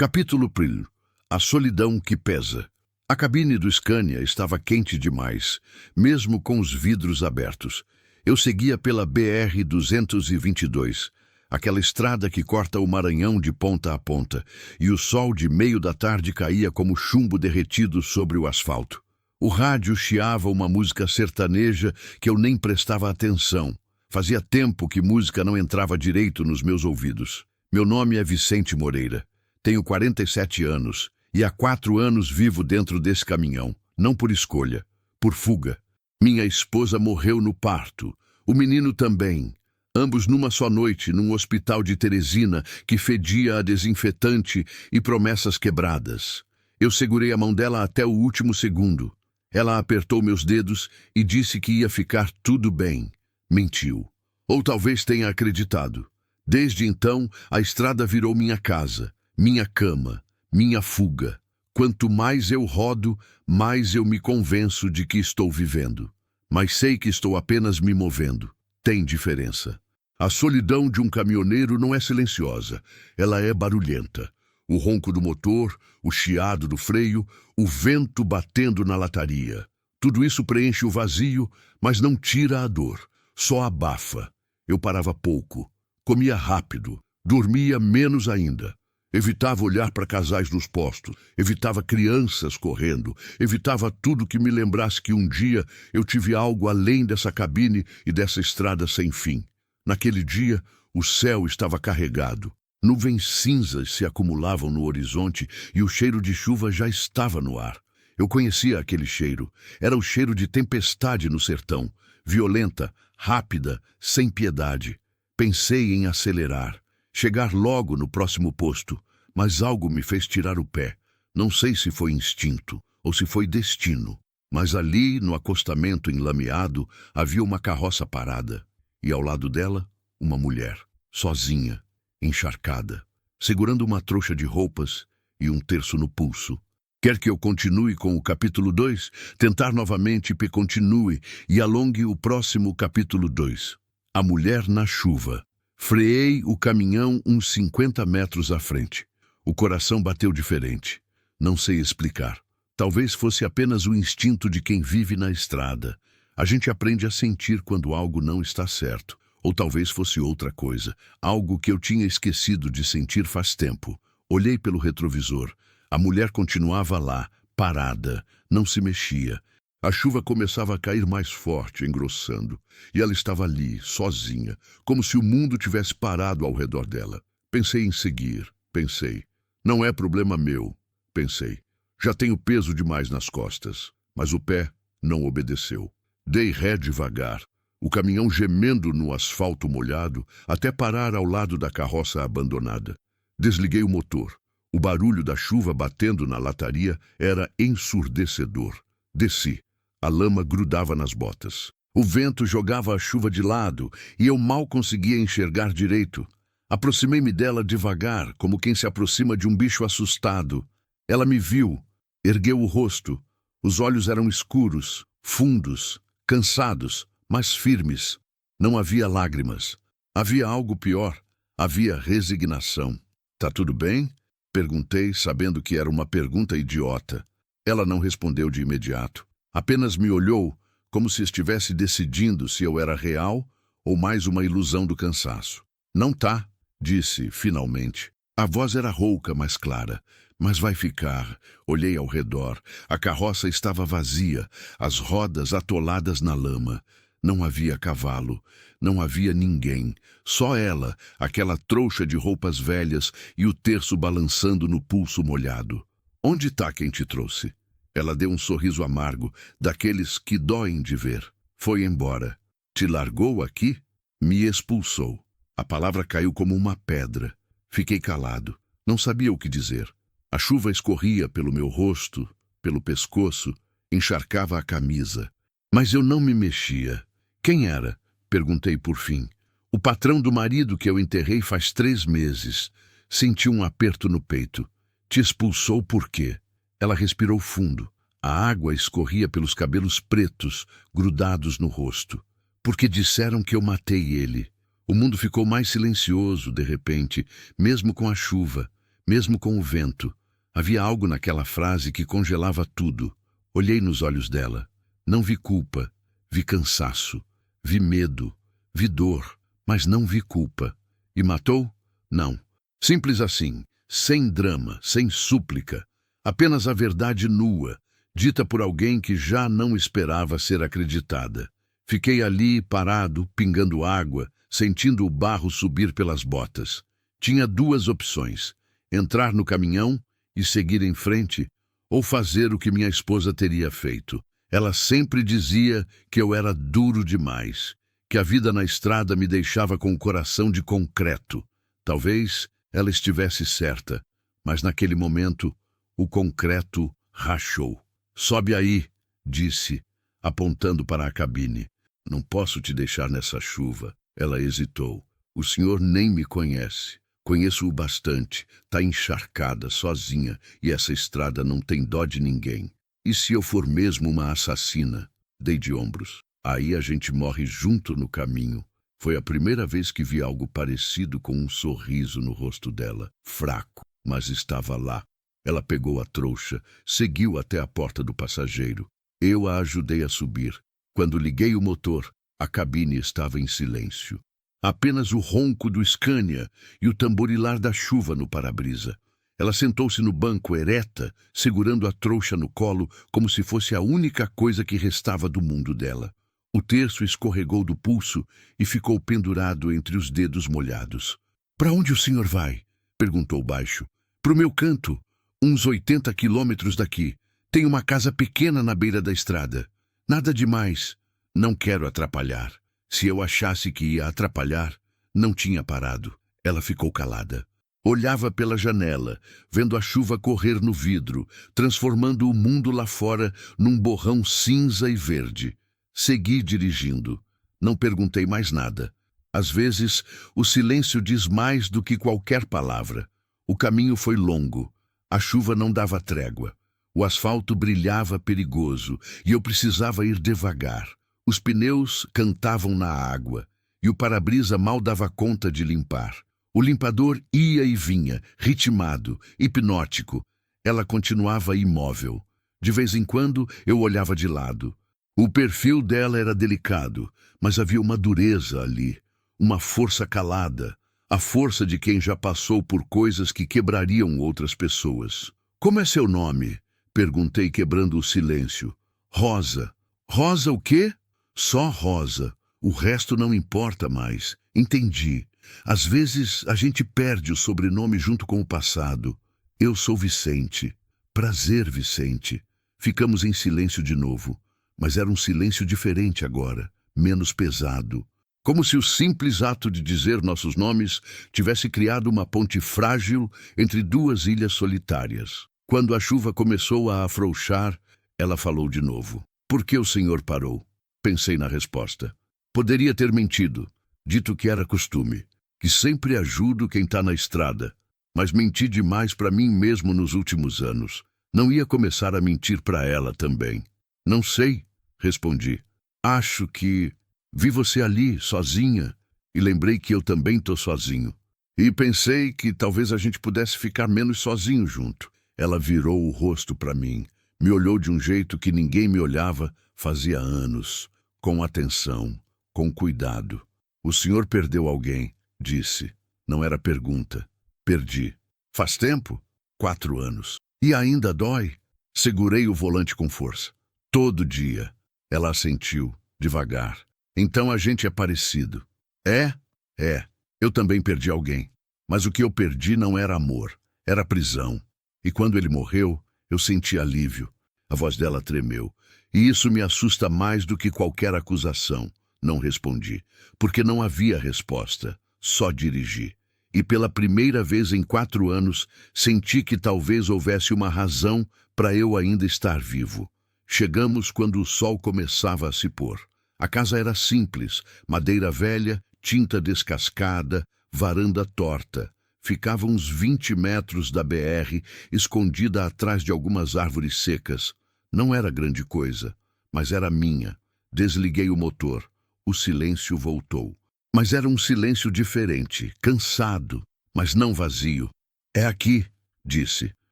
Capítulo 1. A solidão que pesa. A cabine do Scania estava quente demais, mesmo com os vidros abertos. Eu seguia pela BR-222, aquela estrada que corta o Maranhão de ponta a ponta, e o sol de meio da tarde caía como chumbo derretido sobre o asfalto. O rádio chiava uma música sertaneja que eu nem prestava atenção. Fazia tempo que música não entrava direito nos meus ouvidos. Meu nome é Vicente Moreira. Tenho 47 anos e há 4 anos vivo dentro desse caminhão, não por escolha, por fuga. Minha esposa morreu no parto, o menino também, ambos numa só noite num hospital de Teresina que fedia a desinfetante e promessas quebradas. Eu segurei a mão dela até o último segundo. Ela apertou meus dedos e disse que ia ficar tudo bem. Mentiu. Ou talvez tenha acreditado. Desde então, a estrada virou minha casa. Minha cama, minha fuga. Quanto mais eu rodo, mais eu me convenço de que estou vivendo. Mas sei que estou apenas me movendo. Tem diferença. A solidão de um caminhoneiro não é silenciosa, ela é barulhenta. O ronco do motor, o chiado do freio, o vento batendo na lataria. Tudo isso preenche o vazio, mas não tira a dor, só abafa. Eu parava pouco, comia rápido, dormia menos ainda. Evitava olhar para casais nos postos, evitava crianças correndo, evitava tudo que me lembrasse que um dia eu tive algo além dessa cabine e dessa estrada sem fim. Naquele dia, o céu estava carregado. Nuvens cinzas se acumulavam no horizonte e o cheiro de chuva já estava no ar. Eu conhecia aquele cheiro. Era o cheiro de tempestade no sertão, violenta, rápida, sem piedade. Pensei em acelerar. Chegar logo no próximo posto, mas algo me fez tirar o pé. Não sei se foi instinto ou se foi destino, mas ali, no acostamento enlameado, havia uma carroça parada, e ao lado dela, uma mulher, sozinha, encharcada, segurando uma trouxa de roupas e um terço no pulso. Quer que eu continue com o capítulo 2? Tentar novamente que continue e alongue o próximo capítulo 2. A mulher na chuva. Freei o caminhão uns 50 metros à frente. O coração bateu diferente. Não sei explicar. Talvez fosse apenas o instinto de quem vive na estrada. A gente aprende a sentir quando algo não está certo. Ou talvez fosse outra coisa. Algo que eu tinha esquecido de sentir faz tempo. Olhei pelo retrovisor. A mulher continuava lá, parada. Não se mexia. A chuva começava a cair mais forte, engrossando, e ela estava ali, sozinha, como se o mundo tivesse parado ao redor dela. Pensei em seguir, pensei. Não é problema meu, pensei. Já tenho peso demais nas costas, mas o pé não obedeceu. Dei ré devagar, o caminhão gemendo no asfalto molhado, até parar ao lado da carroça abandonada. Desliguei o motor. O barulho da chuva batendo na lataria era ensurdecedor. Desci. A lama grudava nas botas. O vento jogava a chuva de lado e eu mal conseguia enxergar direito. Aproximei-me dela devagar, como quem se aproxima de um bicho assustado. Ela me viu, ergueu o rosto. Os olhos eram escuros, fundos, cansados, mas firmes. Não havia lágrimas. Havia algo pior. Havia resignação. "Tá tudo bem?" Perguntei, sabendo que era uma pergunta idiota. Ela não respondeu de imediato. Apenas me olhou, como se estivesse decidindo se eu era real ou mais uma ilusão do cansaço. "Não tá", disse, finalmente. A voz era rouca, mas clara. "Mas vai ficar." Olhei ao redor. A carroça estava vazia, as rodas atoladas na lama. Não havia cavalo, não havia ninguém. Só ela, aquela trouxa de roupas velhas e o terço balançando no pulso molhado. "Onde tá quem te trouxe?" Ela deu um sorriso amargo, daqueles que doem de ver. Foi embora. "Te largou aqui?" Me expulsou. A palavra caiu como uma pedra. Fiquei calado. Não sabia o que dizer. A chuva escorria pelo meu rosto, pelo pescoço, encharcava a camisa. Mas eu não me mexia. "Quem era?" Perguntei por fim. "O patrão do marido que eu enterrei faz 3 meses. Senti um aperto no peito. "Te expulsou por quê?" Ela respirou fundo. A água escorria pelos cabelos pretos, grudados no rosto. "Porque disseram que eu matei ele." O mundo ficou mais silencioso, de repente, mesmo com a chuva. mesmo com o vento. Havia algo naquela frase que congelava tudo. Olhei nos olhos dela. Não vi culpa, vi cansaço, vi medo, vi dor, mas não vi culpa. E matou? Não. Simples assim, sem drama, sem súplica. Apenas a verdade nua, dita por alguém que já não esperava ser acreditada. Fiquei ali, parado, pingando água, sentindo o barro subir pelas botas. Tinha duas opções: entrar no caminhão e seguir em frente, ou fazer o que minha esposa teria feito. Ela sempre dizia que eu era duro demais, que a vida na estrada me deixava com o coração de concreto. Talvez ela estivesse certa, mas naquele momento o concreto rachou. Sobe aí, disse, apontando para a cabine. Não posso te deixar nessa chuva. Ela hesitou. O senhor nem me conhece. Conheço-o bastante. Tá encharcada, sozinha, e essa estrada não tem dó de ninguém. E se eu for mesmo uma assassina? Dei de ombros. Aí a gente morre junto no caminho. Foi a primeira vez que vi algo parecido com um sorriso no rosto dela. Fraco, mas estava lá. Ela pegou a trouxa, seguiu até a porta do passageiro. Eu a ajudei a subir. Quando liguei o motor, a cabine estava em silêncio. Apenas o ronco do Scania e o tamborilar da chuva no para-brisa. Ela sentou-se no banco ereta, segurando a trouxa no colo como se fosse a única coisa que restava do mundo dela. O terço escorregou do pulso e ficou pendurado entre os dedos molhados. "Para onde o senhor vai?" perguntou baixo. "Pro meu canto, uns 80 quilômetros daqui. Tem uma casa pequena na beira da estrada. Nada demais. Não quero atrapalhar." Se eu achasse que ia atrapalhar, não tinha parado. Ela ficou calada. Olhava pela janela, vendo a chuva correr no vidro, transformando o mundo lá fora num borrão cinza e verde. Segui dirigindo. Não perguntei mais nada. Às vezes, o silêncio diz mais do que qualquer palavra. O caminho foi longo. A chuva não dava trégua. O asfalto brilhava perigoso e eu precisava ir devagar. Os pneus cantavam na água e o para-brisa mal dava conta de limpar. O limpador ia e vinha, ritmado, hipnótico. Ela continuava imóvel. De vez em quando, eu olhava de lado. O perfil dela era delicado, mas havia uma dureza ali, uma força calada, a força de quem já passou por coisas que quebrariam outras pessoas. "Como é seu nome?" perguntei, quebrando o silêncio. "Rosa." "Rosa o quê?" "Só Rosa. O resto não importa mais." Entendi. Às vezes a gente perde o sobrenome junto com o passado. "Eu sou Vicente." "Prazer, Vicente." Ficamos em silêncio de novo, mas era um silêncio diferente agora, menos pesado. Como se o simples ato de dizer nossos nomes tivesse criado uma ponte frágil entre duas ilhas solitárias. Quando a chuva começou a afrouxar, ela falou de novo. "Por que o senhor parou?" Pensei na resposta. Poderia ter mentido, dito que era costume, que sempre ajudo quem está na estrada, mas menti demais para mim mesmo nos últimos anos. Não ia começar a mentir para ela também. "Não sei", respondi. "Acho que vi você ali, sozinha, e lembrei que eu também tô sozinho. E pensei que talvez a gente pudesse ficar menos sozinho junto." Ela virou o rosto para mim, me olhou de um jeito que ninguém me olhava fazia anos, com atenção, com cuidado. "O senhor perdeu alguém", disse. Não era pergunta. "Perdi." "Faz tempo?" 4 anos. "E ainda dói?" Segurei o volante com força. "Todo dia." Ela assentiu, devagar. "Então a gente é parecido." "É? É. Eu também perdi alguém. Mas o que eu perdi não era amor, era prisão. E quando ele morreu, eu senti alívio." A voz dela tremeu. "E isso me assusta mais do que qualquer acusação." Não respondi, porque não havia resposta. Só dirigi. E pela primeira vez em 4 anos, senti que talvez houvesse uma razão para eu ainda estar vivo. Chegamos quando o sol começava a se pôr. A casa era simples, madeira velha, tinta descascada, varanda torta. Ficava uns 20 metros da BR, escondida atrás de algumas árvores secas. Não era grande coisa, mas era minha. Desliguei o motor. O silêncio voltou. Mas era um silêncio diferente, cansado, mas não vazio. "É aqui", disse.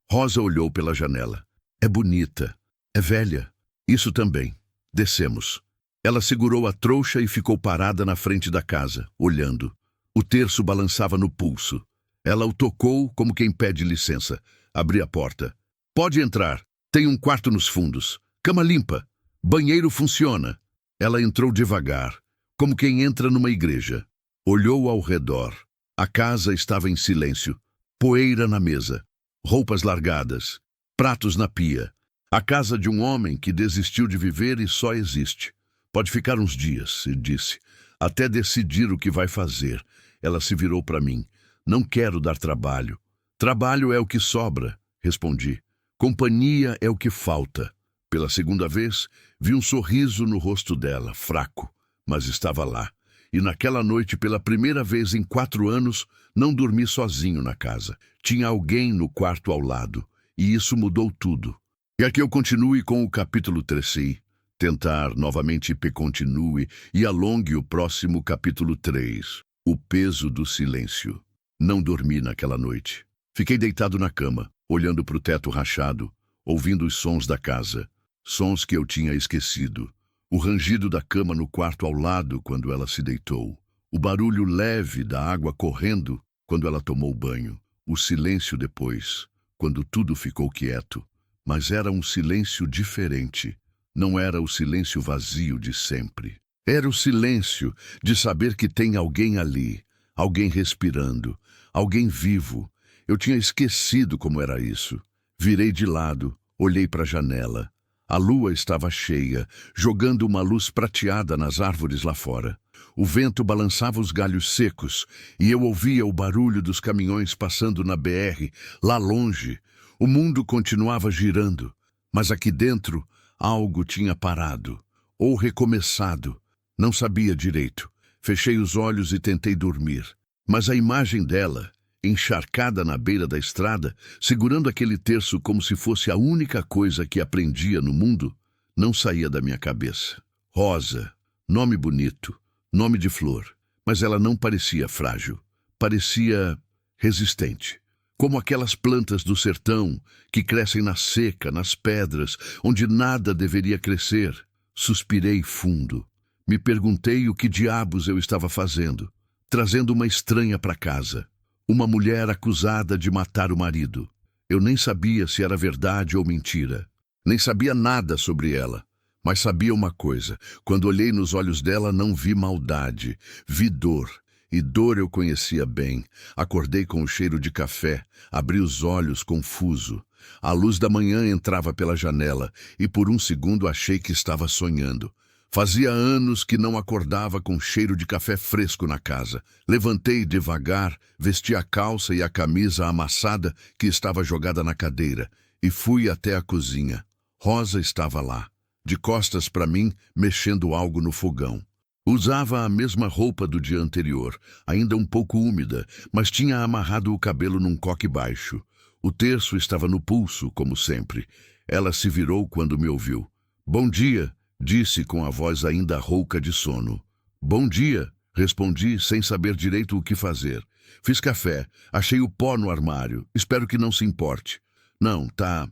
Rosa olhou pela janela. É bonita. É velha. Isso também. Descemos. Ela segurou a trouxa e ficou parada na frente da casa, olhando. O terço balançava no pulso. Ela o tocou como quem pede licença. Abri a porta. Pode entrar. Tem um quarto nos fundos. Cama limpa. Banheiro funciona. Ela entrou devagar, como quem entra numa igreja. Olhou ao redor. A casa estava em silêncio. Poeira na mesa. Roupas largadas. Pratos na pia. A casa de um homem que desistiu de viver e só existe. Pode ficar uns dias, ele disse, até decidir o que vai fazer. Ela se virou para mim. Não quero dar trabalho. Trabalho é o que sobra, respondi. Companhia é o que falta. Pela segunda vez, vi um sorriso no rosto dela, fraco, mas estava lá. E naquela noite, pela primeira vez em 4 anos, não dormi sozinho na casa. Tinha alguém no quarto ao lado, e isso mudou tudo. Quer que eu continue com o capítulo 3? Tentar novamente continue e alongue o próximo capítulo 3. O peso do silêncio. Não dormi naquela noite. Fiquei deitado na cama, olhando para o teto rachado, ouvindo os sons da casa. Sons que eu tinha esquecido. O rangido da cama no quarto ao lado quando ela se deitou. O barulho leve da água correndo quando ela tomou banho. O silêncio depois, quando tudo ficou quieto. Mas era um silêncio diferente. Não era o silêncio vazio de sempre. Era o silêncio de saber que tem alguém ali, alguém respirando, alguém vivo. Eu tinha esquecido como era isso. Virei de lado, olhei para a janela. A lua estava cheia, jogando uma luz prateada nas árvores lá fora. O vento balançava os galhos secos e eu ouvia o barulho dos caminhões passando na BR, lá longe. O mundo continuava girando, mas aqui dentro algo tinha parado, ou recomeçado. Não sabia direito. Fechei os olhos e tentei dormir. Mas a imagem dela, encharcada na beira da estrada, segurando aquele terço como se fosse a única coisa que aprendia no mundo, não saía da minha cabeça. Rosa, nome bonito, nome de flor, mas ela não parecia frágil. Parecia resistente. Como aquelas plantas do sertão que crescem na seca, nas pedras, onde nada deveria crescer. Suspirei fundo. Me perguntei o que diabos eu estava fazendo, trazendo uma estranha para casa. Uma mulher acusada de matar o marido. Eu nem sabia se era verdade ou mentira. Nem sabia nada sobre ela. Mas sabia uma coisa. Quando olhei nos olhos dela, não vi maldade. Vi dor. E dor eu conhecia bem. Acordei com o cheiro de café. Abri os olhos confuso. A luz da manhã entrava pela janela e por um segundo achei que estava sonhando. Fazia anos que não acordava com cheiro de café fresco na casa. Levantei devagar, vesti a calça e a camisa amassada que estava jogada na cadeira e fui até a cozinha. Rosa estava lá, de costas para mim, mexendo algo no fogão. Usava a mesma roupa do dia anterior, ainda um pouco úmida, mas tinha amarrado o cabelo num coque baixo. O terço estava no pulso, como sempre. Ela se virou quando me ouviu. "Bom dia", disse com a voz ainda rouca de sono. "Bom dia", respondi sem saber direito o que fazer. "Fiz café, achei o pó no armário, espero que não se importe." "Não, tá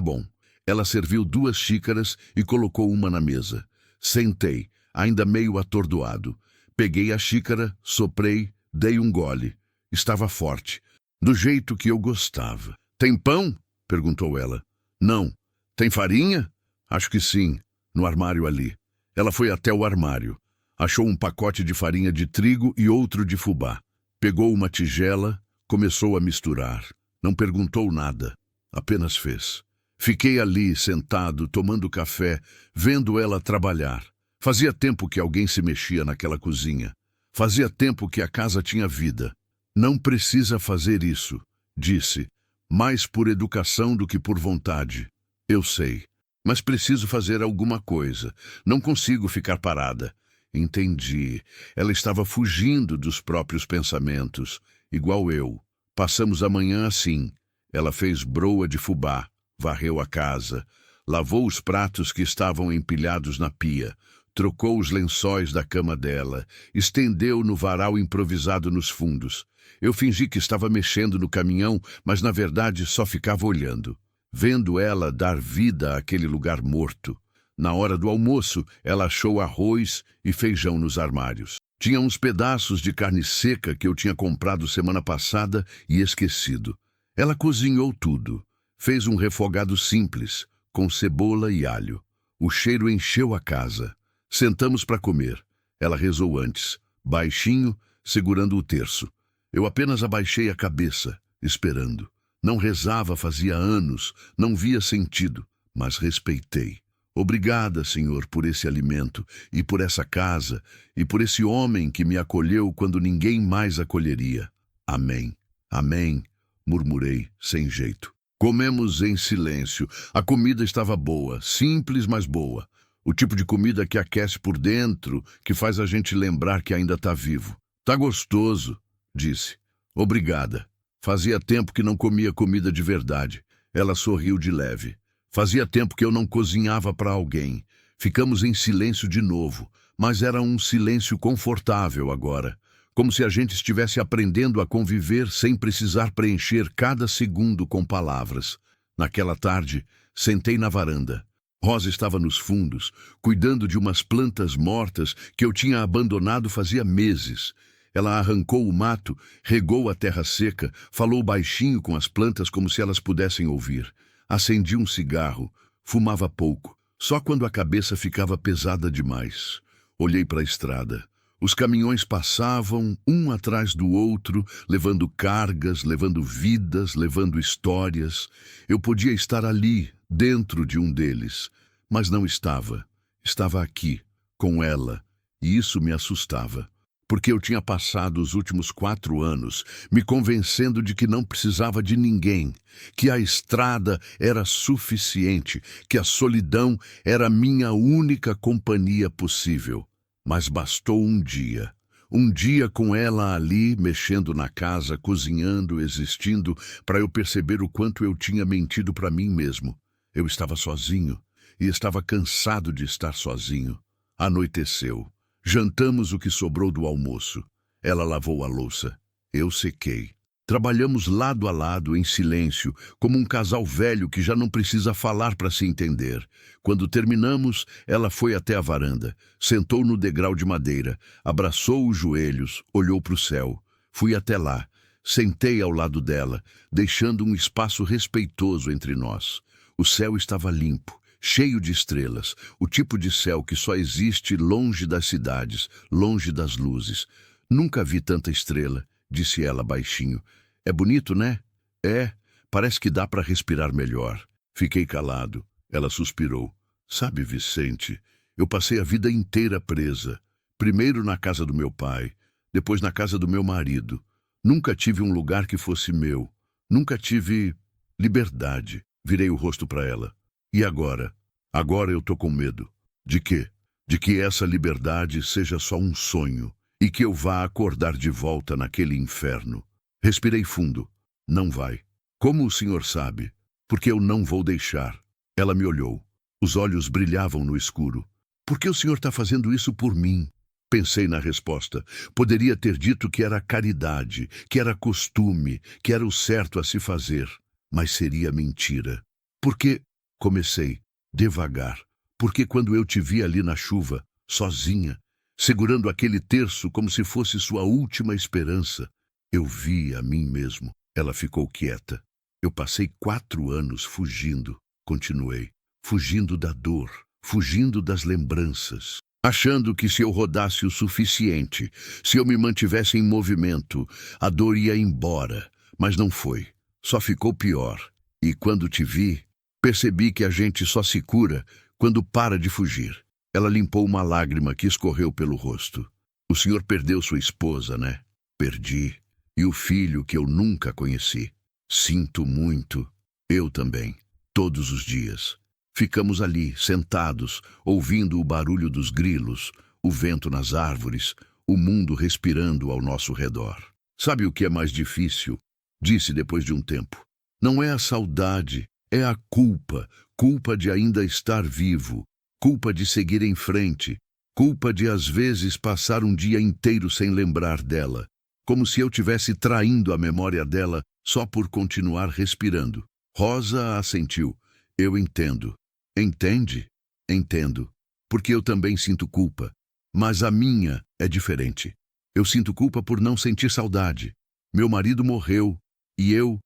bom." Ela serviu 2 xícaras e colocou uma na mesa. Sentei, ainda meio atordoado. Peguei a xícara, soprei, dei um gole. Estava forte, do jeito que eu gostava. "Tem pão?" perguntou ela. "Não." "Tem farinha?" "Acho que sim." No armário ali. Ela foi até o armário. Achou um pacote de farinha de trigo e outro de fubá. Pegou uma tigela, começou a misturar. Não perguntou nada, apenas fez. Fiquei ali, sentado, tomando café, vendo ela trabalhar. Fazia tempo que alguém se mexia naquela cozinha. Fazia tempo que a casa tinha vida. "Não precisa fazer isso", disse, mais por educação do que por vontade. "Eu sei. Mas preciso fazer alguma coisa. Não consigo ficar parada." Entendi. Ela estava fugindo dos próprios pensamentos, igual eu. Passamos a manhã assim. Ela fez broa de fubá, varreu a casa, lavou os pratos que estavam empilhados na pia. Trocou os lençóis da cama dela, estendeu no varal improvisado nos fundos. Eu fingi que estava mexendo no caminhão, mas na verdade só ficava olhando, vendo ela dar vida àquele lugar morto. Na hora do almoço, ela achou arroz e feijão nos armários. Tinha uns pedaços de carne seca que eu tinha comprado semana passada e esquecido. Ela cozinhou tudo. Fez um refogado simples, com cebola e alho. O cheiro encheu a casa. Sentamos para comer. Ela rezou antes, baixinho, segurando o terço. Eu apenas abaixei a cabeça, esperando. Não rezava fazia anos, não via sentido, mas respeitei. Obrigada, Senhor, por esse alimento, e por essa casa, e por esse homem que me acolheu quando ninguém mais acolheria. Amém. Amém, murmurei, sem jeito. Comemos em silêncio. A comida estava boa, simples, mas boa. O tipo de comida que aquece por dentro, que faz a gente lembrar que ainda está vivo. Tá gostoso, disse. Obrigada. Fazia tempo que não comia comida de verdade. Ela sorriu de leve. Fazia tempo que eu não cozinhava para alguém. Ficamos em silêncio de novo, mas era um silêncio confortável agora, como se a gente estivesse aprendendo a conviver sem precisar preencher cada segundo com palavras. Naquela tarde, sentei na varanda. Rosa estava nos fundos, cuidando de umas plantas mortas que eu tinha abandonado fazia meses. Ela arrancou o mato, regou a terra seca, falou baixinho com as plantas como se elas pudessem ouvir. Acendi um cigarro, fumava pouco, só quando a cabeça ficava pesada demais. Olhei para a estrada. Os caminhões passavam, um atrás do outro, levando cargas, levando vidas, levando histórias. Eu podia estar ali, dentro de um deles, mas não estava. Estava aqui, com ela, e isso me assustava. Porque eu tinha passado os últimos 4 anos me convencendo de que não precisava de ninguém, que a estrada era suficiente, que a solidão era minha única companhia possível. Mas bastou um dia com ela ali, mexendo na casa, cozinhando, existindo, para eu perceber o quanto eu tinha mentido para mim mesmo. Eu estava sozinho, e estava cansado de estar sozinho. Anoiteceu. Jantamos o que sobrou do almoço. Ela lavou a louça. Eu sequei. Trabalhamos lado a lado, em silêncio, como um casal velho que já não precisa falar para se entender. Quando terminamos, ela foi até a varanda, sentou no degrau de madeira, abraçou os joelhos, olhou para o céu. Fui até lá, sentei ao lado dela, deixando um espaço respeitoso entre nós. O céu estava limpo, cheio de estrelas, o tipo de céu que só existe longe das cidades, longe das luzes. Nunca vi tanta estrela, disse ela baixinho. É bonito, né? É, parece que dá para respirar melhor. Fiquei calado. Ela suspirou. Sabe, Vicente, eu passei a vida inteira presa. Primeiro na casa do meu pai, depois na casa do meu marido. Nunca tive um lugar que fosse meu. Nunca tive liberdade. Virei o rosto para ela. E agora? Agora eu tô com medo. De quê? De que essa liberdade seja só um sonho e que eu vá acordar de volta naquele inferno. Respirei fundo. Não vai. Como o senhor sabe? Porque eu não vou deixar. Ela me olhou. Os olhos brilhavam no escuro. Por que o senhor está fazendo isso por mim? Pensei na resposta. Poderia ter dito que era caridade, que era costume, que era o certo a se fazer. Mas seria mentira. Porque... Comecei, devagar, porque quando eu te vi ali na chuva, sozinha, segurando aquele terço como se fosse sua última esperança, eu vi a mim mesmo. Ela ficou quieta. Eu passei 4 anos fugindo, continuei, fugindo da dor, fugindo das lembranças, achando que se eu rodasse o suficiente, se eu me mantivesse em movimento, a dor ia embora, mas não foi, só ficou pior. E quando te vi, percebi que a gente só se cura quando para de fugir. Ela limpou uma lágrima que escorreu pelo rosto. O senhor perdeu sua esposa, né? Perdi. E o filho que eu nunca conheci. Sinto muito. Eu também. Todos os dias. Ficamos ali, sentados, ouvindo o barulho dos grilos, o vento nas árvores, o mundo respirando ao nosso redor. Sabe o que é mais difícil? Disse depois de um tempo. Não é a saudade. É a culpa de ainda estar vivo, culpa de seguir em frente, Culpa de, às vezes, passar um dia inteiro sem lembrar dela, como se eu tivesse traindo a memória dela só por continuar respirando. Rosa assentiu. Eu entendo. Entende? Entendo. Porque eu também sinto culpa. Mas a minha é diferente. Eu sinto culpa por não sentir saudade. Meu marido morreu e eu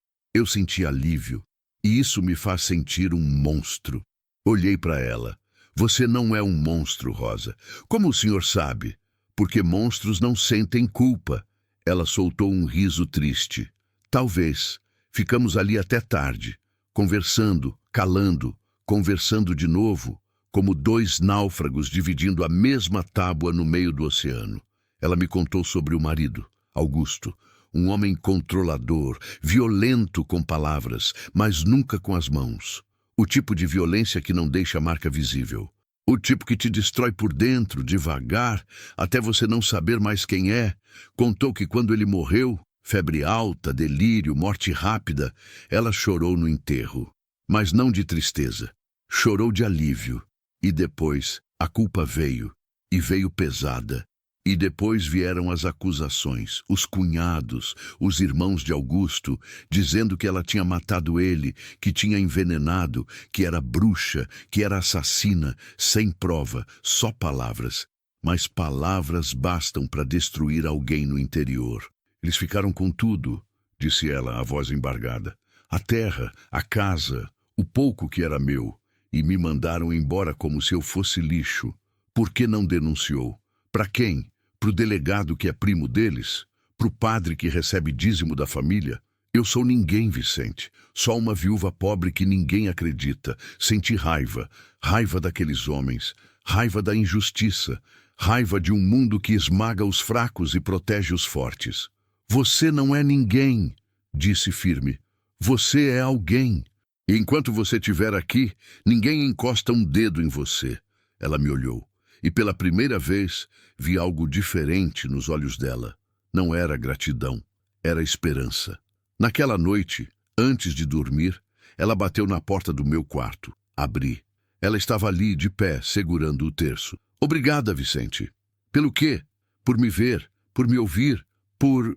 senti alívio. E isso me faz sentir um monstro. Olhei para ela. Você não é um monstro, Rosa. Como o senhor sabe? Porque monstros não sentem culpa. Ela soltou um riso triste. Talvez. Ficamos ali até tarde, conversando, calando, conversando de novo, como dois náufragos dividindo a mesma tábua no meio do oceano. Ela me contou sobre o marido, Augusto, um homem controlador, violento com palavras, mas nunca com as mãos. O tipo de violência que não deixa marca visível. O tipo que te destrói por dentro, devagar, até você não saber mais quem é. Contou que quando ele morreu, febre alta, delírio, morte rápida, ela chorou no enterro. Mas não de tristeza. Chorou de alívio. E depois a culpa veio. E veio pesada. E depois vieram as acusações, os cunhados, os irmãos de Augusto, dizendo que ela tinha matado ele, que tinha envenenado, que era bruxa, que era assassina, sem prova, só palavras. Mas palavras bastam para destruir alguém no interior. Eles ficaram com tudo, disse ela, a voz embargada. A terra, a casa, o pouco que era meu, e me mandaram embora como se eu fosse lixo. Por que não denunciou? Para quem? Pro delegado que é primo deles? Pro padre que recebe dízimo da família? Eu sou ninguém, Vicente. Só uma viúva pobre que ninguém acredita. Senti raiva. Raiva daqueles homens. Raiva da injustiça. Raiva de um mundo que esmaga os fracos e protege os fortes. Você não é ninguém, disse firme. Você é alguém. E enquanto você estiver aqui, ninguém encosta um dedo em você. Ela me olhou. E pela primeira vez vi algo diferente nos olhos dela. Não era gratidão, era esperança. Naquela noite, antes de dormir, ela bateu na porta do meu quarto. Abri. Ela estava ali, de pé, segurando o terço. Obrigada, Vicente. Pelo quê? Por me ver, por me ouvir, por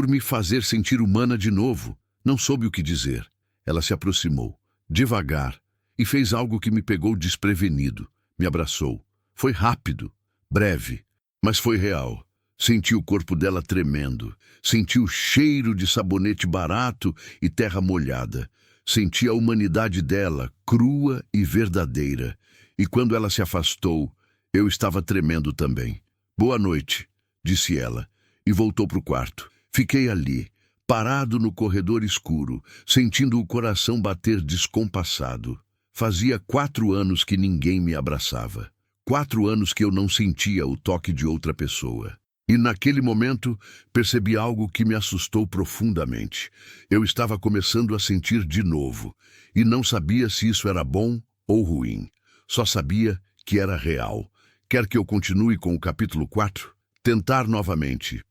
me fazer sentir humana de novo. Não soube o que dizer. Ela se aproximou, devagar, e fez algo que me pegou desprevenido. Me abraçou. Foi rápido, breve, mas foi real. Senti o corpo dela tremendo. Senti o cheiro de sabonete barato e terra molhada. Senti a humanidade dela, crua e verdadeira. E quando ela se afastou, eu estava tremendo também. Boa noite, disse ela, e voltou para o quarto. Fiquei ali, parado no corredor escuro, sentindo o coração bater descompassado. Fazia 4 anos que ninguém me abraçava. 4 anos que eu não sentia o toque de outra pessoa. E naquele momento percebi algo que me assustou profundamente. Eu estava começando a sentir de novo, e não sabia se isso era bom ou ruim. Só sabia que era real. Quer que eu continue com o capítulo 4? Tentar novamente.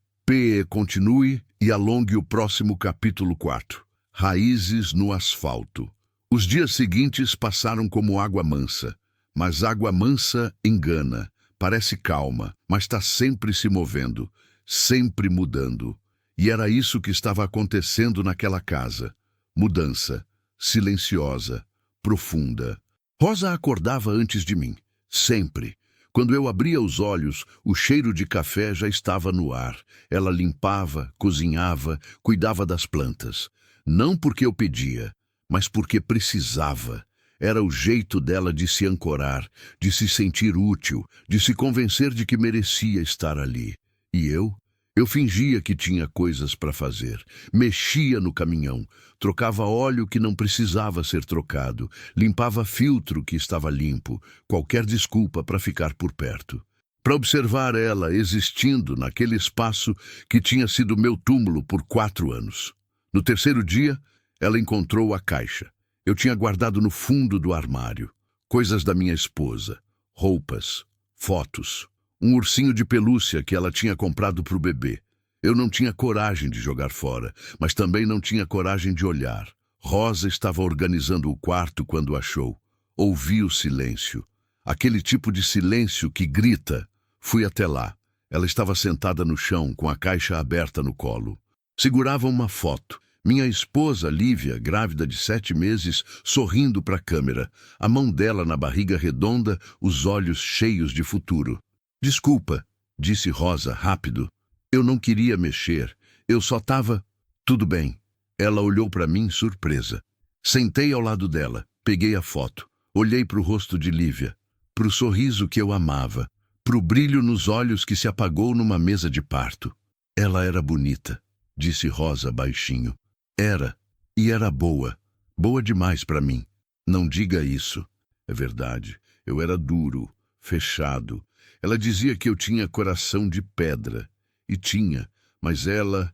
Continue e alongue o próximo capítulo 4. Raízes no asfalto. Os dias seguintes passaram como água mansa. Mas água mansa engana, parece calma, mas está sempre se movendo, sempre mudando. E era isso que estava acontecendo naquela casa. Mudança, silenciosa, profunda. Rosa acordava antes de mim, sempre. Quando eu abria os olhos, o cheiro de café já estava no ar. Ela limpava, cozinhava, cuidava das plantas. Não porque eu pedia, mas porque precisava. Era o jeito dela de se ancorar, de se sentir útil, de se convencer de que merecia estar ali. E eu? Eu fingia que tinha coisas para fazer. Mexia no caminhão, trocava óleo que não precisava ser trocado, limpava filtro que estava limpo, qualquer desculpa para ficar por perto. Para observar ela existindo naquele espaço que tinha sido meu túmulo por 4 anos. No terceiro dia, ela encontrou a caixa. Eu tinha guardado no fundo do armário coisas da minha esposa, roupas, fotos, um ursinho de pelúcia que ela tinha comprado para o bebê. Eu não tinha coragem de jogar fora, mas também não tinha coragem de olhar. Rosa estava organizando o quarto quando achou. Ouvi o silêncio. Aquele tipo de silêncio que grita, Fui até lá. Ela estava sentada no chão, com a caixa aberta no colo. Segurava uma foto. Minha esposa, Lívia, grávida de 7 meses, sorrindo para a câmera, a mão dela na barriga redonda, os olhos cheios de futuro. Desculpa, disse Rosa, rápido. Eu não queria mexer. Eu só estava... Tudo bem. Ela olhou para mim, surpresa. Sentei ao lado dela, peguei a foto. Olhei para o rosto de Lívia, para o sorriso que eu amava, para o brilho nos olhos que se apagou numa mesa de parto. Ela era bonita, disse Rosa baixinho. Era, e era boa. Boa demais para mim. Não diga isso. É verdade. Eu era duro, fechado. Ela dizia que eu tinha coração de pedra. E tinha, mas ela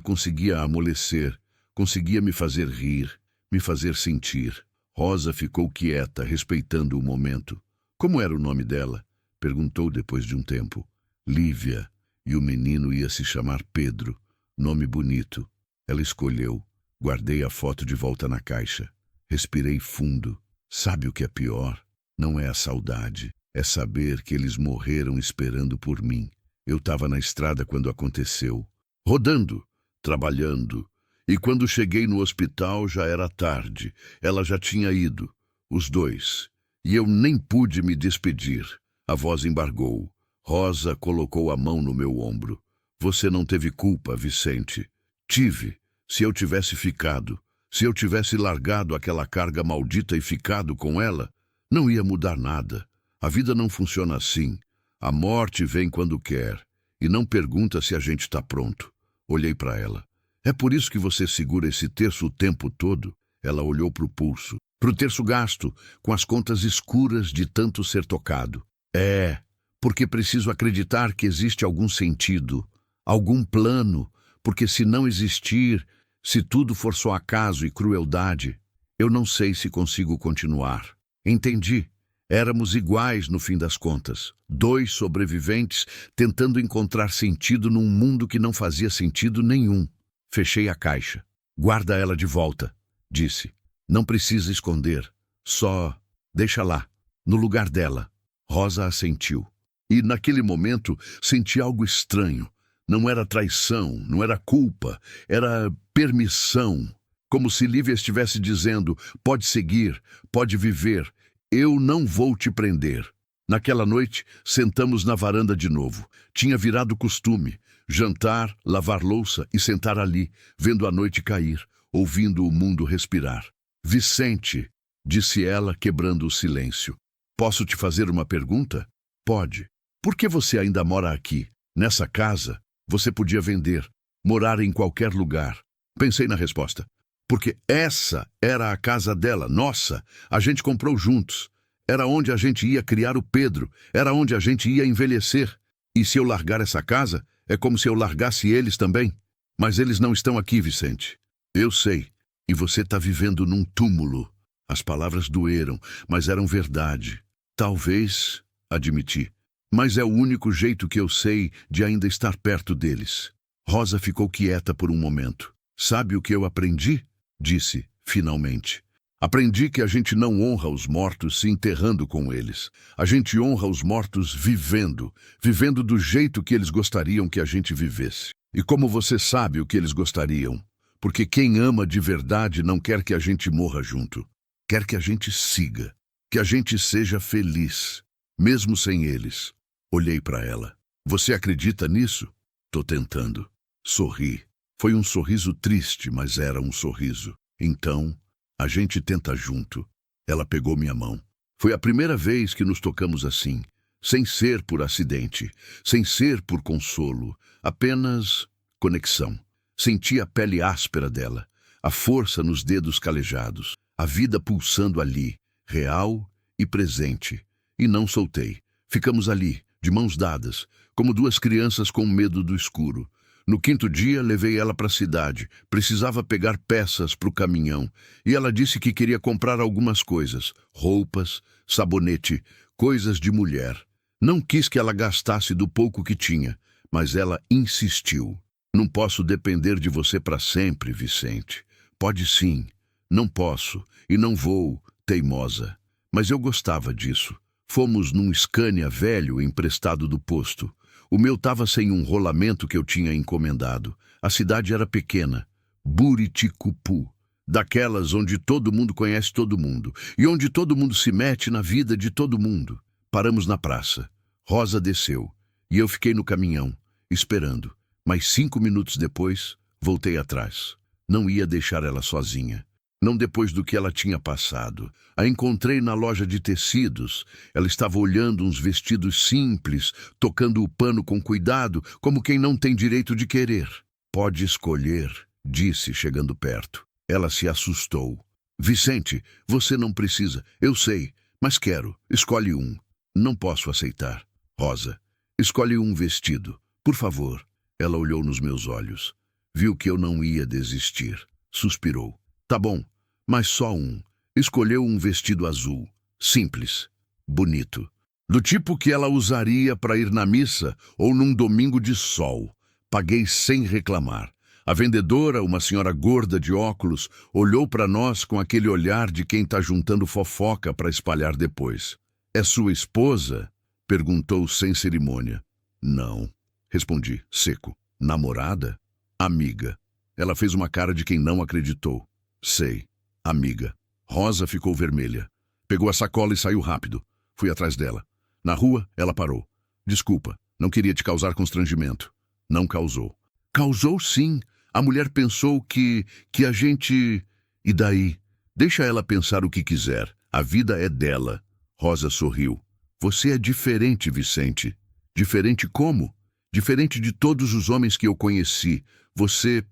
conseguia amolecer, conseguia me fazer rir, me fazer sentir. Rosa ficou quieta, respeitando o momento. Como era o nome dela? Perguntou depois de um tempo. Lívia. E o menino ia se chamar Pedro. Nome bonito. Ela escolheu. Guardei a foto de volta na caixa. Respirei fundo. Sabe o que é pior? Não é a saudade. É saber que eles morreram esperando por mim. Eu estava na estrada quando aconteceu. Rodando, trabalhando. E quando cheguei no hospital já era tarde. Ela já tinha ido. Os dois. E eu nem pude me despedir. A voz embargou. Rosa colocou a mão no meu ombro. Você não teve culpa, Vicente. Tive. Se eu tivesse ficado, se eu tivesse largado aquela carga maldita e ficado com ela, não ia mudar nada. A vida não funciona assim. A morte vem quando quer e não pergunta se a gente está pronto. Olhei para ela. É por isso que você segura esse terço o tempo todo? Ela olhou para o pulso. Para o terço gasto, com as contas escuras de tanto ser tocado. É, porque preciso acreditar que existe algum sentido, algum plano, porque se não existir, se tudo for só acaso e crueldade, eu não sei se consigo continuar. Entendi. Éramos iguais no fim das contas. 2 sobreviventes tentando encontrar sentido num mundo que não fazia sentido nenhum. Fechei a caixa. Guarda ela de volta, disse. Não precisa esconder. Só deixa lá, no lugar dela. Rosa assentiu. E naquele momento senti algo estranho. Não era traição, não era culpa, era permissão. Como se Lívia estivesse dizendo, pode seguir, pode viver, eu não vou te prender. Naquela noite, sentamos na varanda de novo. Tinha virado costume, jantar, lavar louça e sentar ali, vendo a noite cair, ouvindo o mundo respirar. Vicente, disse ela, quebrando o silêncio. Posso te fazer uma pergunta? Pode. Por que você ainda mora aqui, nessa casa? Você podia vender, morar em qualquer lugar. Pensei na resposta. Porque essa era a casa dela, nossa. A gente comprou juntos. Era onde a gente ia criar o Pedro. Era onde a gente ia envelhecer. E se eu largar essa casa, é como se eu largasse eles também. Mas eles não estão aqui, Vicente. Eu sei. E você está vivendo num túmulo. As palavras doeram, mas eram verdade. Talvez, admiti. Mas é o único jeito que eu sei de ainda estar perto deles. Rosa ficou quieta por um momento. Sabe o que eu aprendi? Disse, finalmente. Aprendi que a gente não honra os mortos se enterrando com eles. A gente honra os mortos vivendo, vivendo do jeito que eles gostariam que a gente vivesse. E como você sabe o que eles gostariam? Porque quem ama de verdade não quer que a gente morra junto. Quer que a gente siga, que a gente seja feliz, mesmo sem eles. Olhei para ela. Você acredita nisso? Tô tentando. Sorri. Foi um sorriso triste, mas era um sorriso. Então, a gente tenta junto. Ela pegou minha mão. Foi a primeira vez que nos tocamos assim, sem ser por acidente, sem ser por consolo, apenas conexão. Senti a pele áspera dela, a força nos dedos calejados, a vida pulsando ali, real e presente. E não soltei. Ficamos ali, de mãos dadas, como 2 crianças com medo do escuro. No 5º dia, levei ela para a cidade. Precisava pegar peças para o caminhão. E ela disse que queria comprar algumas coisas. Roupas, sabonete, coisas de mulher. Não quis que ela gastasse do pouco que tinha, mas ela insistiu. Não posso depender de você para sempre, Vicente. Pode sim. Não posso e não vou, teimosa. Mas eu gostava disso. Fomos num Scania velho emprestado do posto. O meu estava sem um rolamento que eu tinha encomendado. A cidade era pequena, Buriticupu, daquelas onde todo mundo conhece todo mundo e onde todo mundo se mete na vida de todo mundo. Paramos na praça. Rosa desceu e eu fiquei no caminhão, esperando. Mas 5 minutos depois, voltei atrás. Não ia deixar ela sozinha. Não depois do que ela tinha passado. A encontrei na loja de tecidos. Ela estava olhando uns vestidos simples, tocando o pano com cuidado, como quem não tem direito de querer. Pode escolher, disse, chegando perto. Ela se assustou. Vicente, você não precisa. Eu sei, mas quero. Escolhe um. Não posso aceitar. Rosa, escolhe um vestido. Por favor. Ela olhou nos meus olhos. Viu que eu não ia desistir. Suspirou. Tá bom, mas só um. Escolheu um vestido azul. Simples. Bonito. Do tipo que ela usaria para ir na missa ou num domingo de sol. Paguei sem reclamar. A vendedora, uma senhora gorda de óculos, olhou para nós com aquele olhar de quem está juntando fofoca para espalhar depois. É sua esposa? Perguntou sem cerimônia. Não. Respondi, seco. Namorada? Amiga. Ela fez uma cara de quem não acreditou. Sei. Amiga. Rosa ficou vermelha. Pegou a sacola e saiu rápido. Fui atrás dela. Na rua, ela parou. Desculpa, não queria te causar constrangimento. Não causou. Causou sim. A mulher pensou que a gente... E daí? Deixa ela pensar o que quiser. A vida é dela. Rosa sorriu. Você é diferente, Vicente. Diferente como? Diferente de todos os homens que eu conheci. Você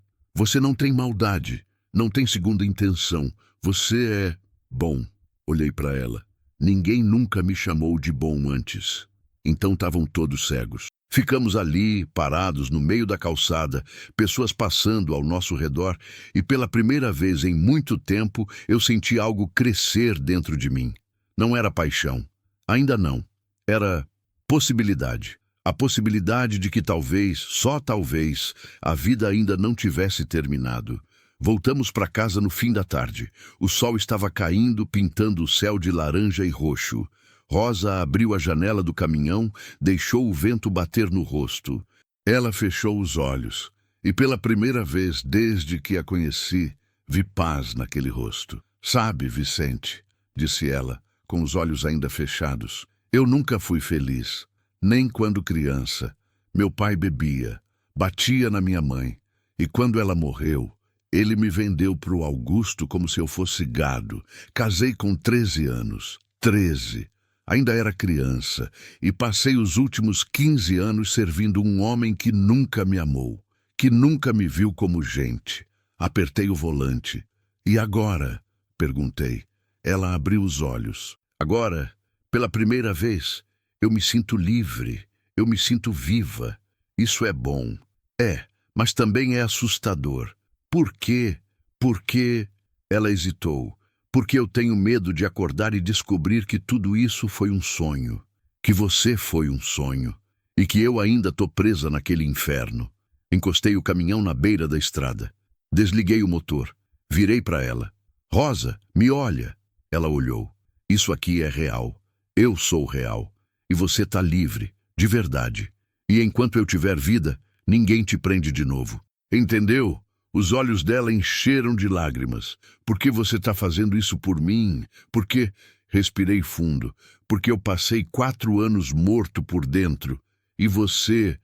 não tem maldade. Não tem segunda intenção. Você é bom. Olhei para ela. Ninguém nunca me chamou de bom antes. Então estavam todos cegos. Ficamos ali, parados no meio da calçada, pessoas passando ao nosso redor, e pela primeira vez em muito tempo eu senti algo crescer dentro de mim. Não era paixão. Ainda não. Era possibilidade. A possibilidade de que talvez, só talvez, a vida ainda não tivesse terminado. Voltamos para casa no fim da tarde. O sol estava caindo, pintando o céu de laranja e roxo. Rosa abriu a janela do caminhão, deixou o vento bater no rosto. Ela fechou os olhos, e pela primeira vez desde que a conheci, vi paz naquele rosto. Sabe, Vicente, disse ela, com os olhos ainda fechados, eu nunca fui feliz, nem quando criança. Meu pai bebia, batia na minha mãe, e quando ela morreu, ele me vendeu para o Augusto como se eu fosse gado. Casei com 13 anos. 13. Ainda era criança e passei os últimos 15 anos servindo um homem que nunca me amou, que nunca me viu como gente. Apertei o volante. E agora? Perguntei. Ela abriu os olhos. Agora, pela primeira vez, eu me sinto livre, eu me sinto viva. Isso é bom. É, mas também é assustador. Por quê? Porque... Ela hesitou. Porque eu tenho medo de acordar e descobrir que tudo isso foi um sonho. Que você foi um sonho. E que eu ainda tô presa naquele inferno. Encostei o caminhão na beira da estrada. Desliguei o motor. Virei para ela. Rosa, me olha. Ela olhou. Isso aqui é real. Eu sou real. E você tá livre. De verdade. E enquanto eu tiver vida, ninguém te prende de novo. Entendeu? Os olhos dela encheram de lágrimas. Por que você está fazendo isso por mim? Porque... Respirei fundo. Porque eu passei 4 anos morto por dentro. E você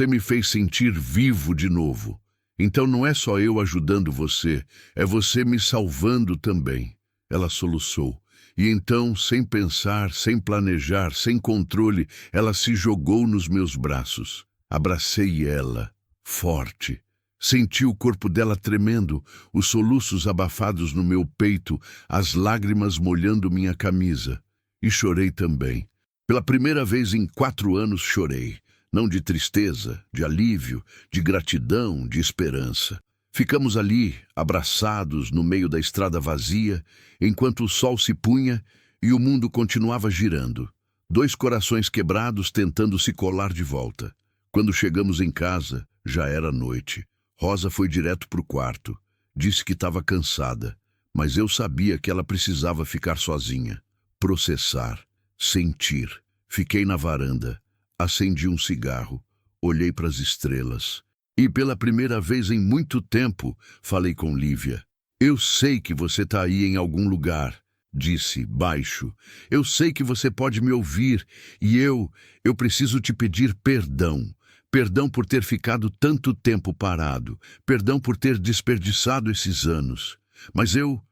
me fez sentir vivo de novo. Então não é só eu ajudando você, é você me salvando também. Ela soluçou. E então, sem pensar, sem planejar, sem controle, ela se jogou nos meus braços. Abracei ela, forte. Senti o corpo dela tremendo, os soluços abafados no meu peito, as lágrimas molhando minha camisa. E chorei também. Pela primeira vez em 4 anos chorei. Não de tristeza, de alívio, de gratidão, de esperança. Ficamos ali, abraçados no meio da estrada vazia, enquanto o sol se punha e o mundo continuava girando. 2 corações quebrados tentando se colar de volta. Quando chegamos em casa, já era noite. Rosa foi direto para o quarto. Disse que estava cansada, mas eu sabia que ela precisava ficar sozinha. Processar. sentir. Fiquei na varanda, acendi um cigarro, olhei para as estrelas. E pela primeira vez em muito tempo, falei com Lívia. Eu sei que você está aí em algum lugar, disse, baixo. Eu sei que você pode me ouvir e eu preciso te pedir perdão. Perdão por ter ficado tanto tempo parado. Perdão por ter desperdiçado esses anos. Mas eu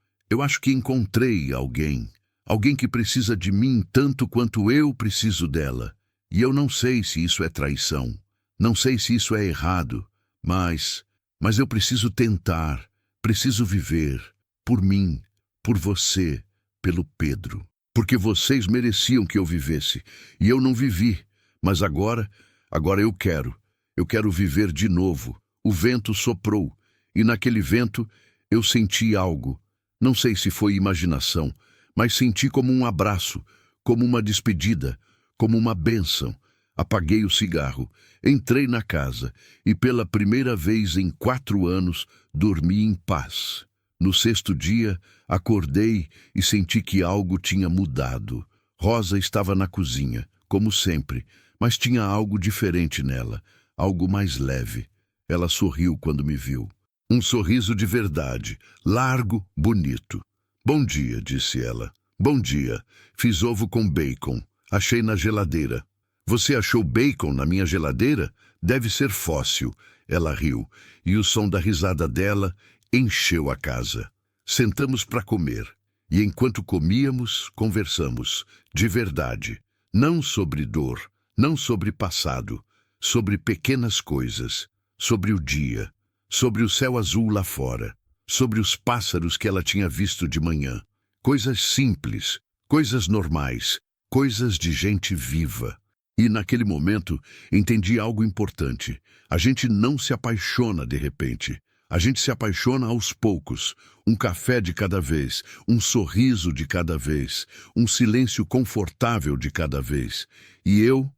acho que encontrei alguém. Alguém que precisa de mim tanto quanto eu preciso dela. E eu não sei se isso é traição. Não sei se isso é errado. Mas eu preciso tentar. Preciso viver. Por mim. Por você. Pelo Pedro. Porque vocês mereciam que eu vivesse. E eu não vivi. Mas agora eu quero. Eu quero viver de novo. O vento soprou. E naquele vento eu senti algo. Não sei se foi imaginação, mas senti como um abraço, como uma despedida, como uma bênção. Apaguei o cigarro, entrei na casa e pela primeira vez em 4 anos dormi em paz. No 6º dia, acordei e senti que algo tinha mudado. Rosa estava na cozinha, como sempre, mas tinha algo diferente nela, algo mais leve. Ela sorriu quando me viu. Um sorriso de verdade, largo, bonito. Bom dia, disse ela. Bom dia. Fiz ovo com bacon. Achei na geladeira. Você achou bacon na minha geladeira? Deve ser fóssil. Ela riu, e o som da risada dela encheu a casa. Sentamos para comer, e enquanto comíamos, conversamos, de verdade. Não sobre dor, não sobre passado, sobre pequenas coisas, sobre o dia, sobre o céu azul lá fora, sobre os pássaros que ela tinha visto de manhã. Coisas simples, coisas normais, coisas de gente viva. E naquele momento entendi algo importante. A gente não se apaixona de repente. A gente se apaixona aos poucos. Um café de cada vez, um sorriso de cada vez, um silêncio confortável de cada vez. E eu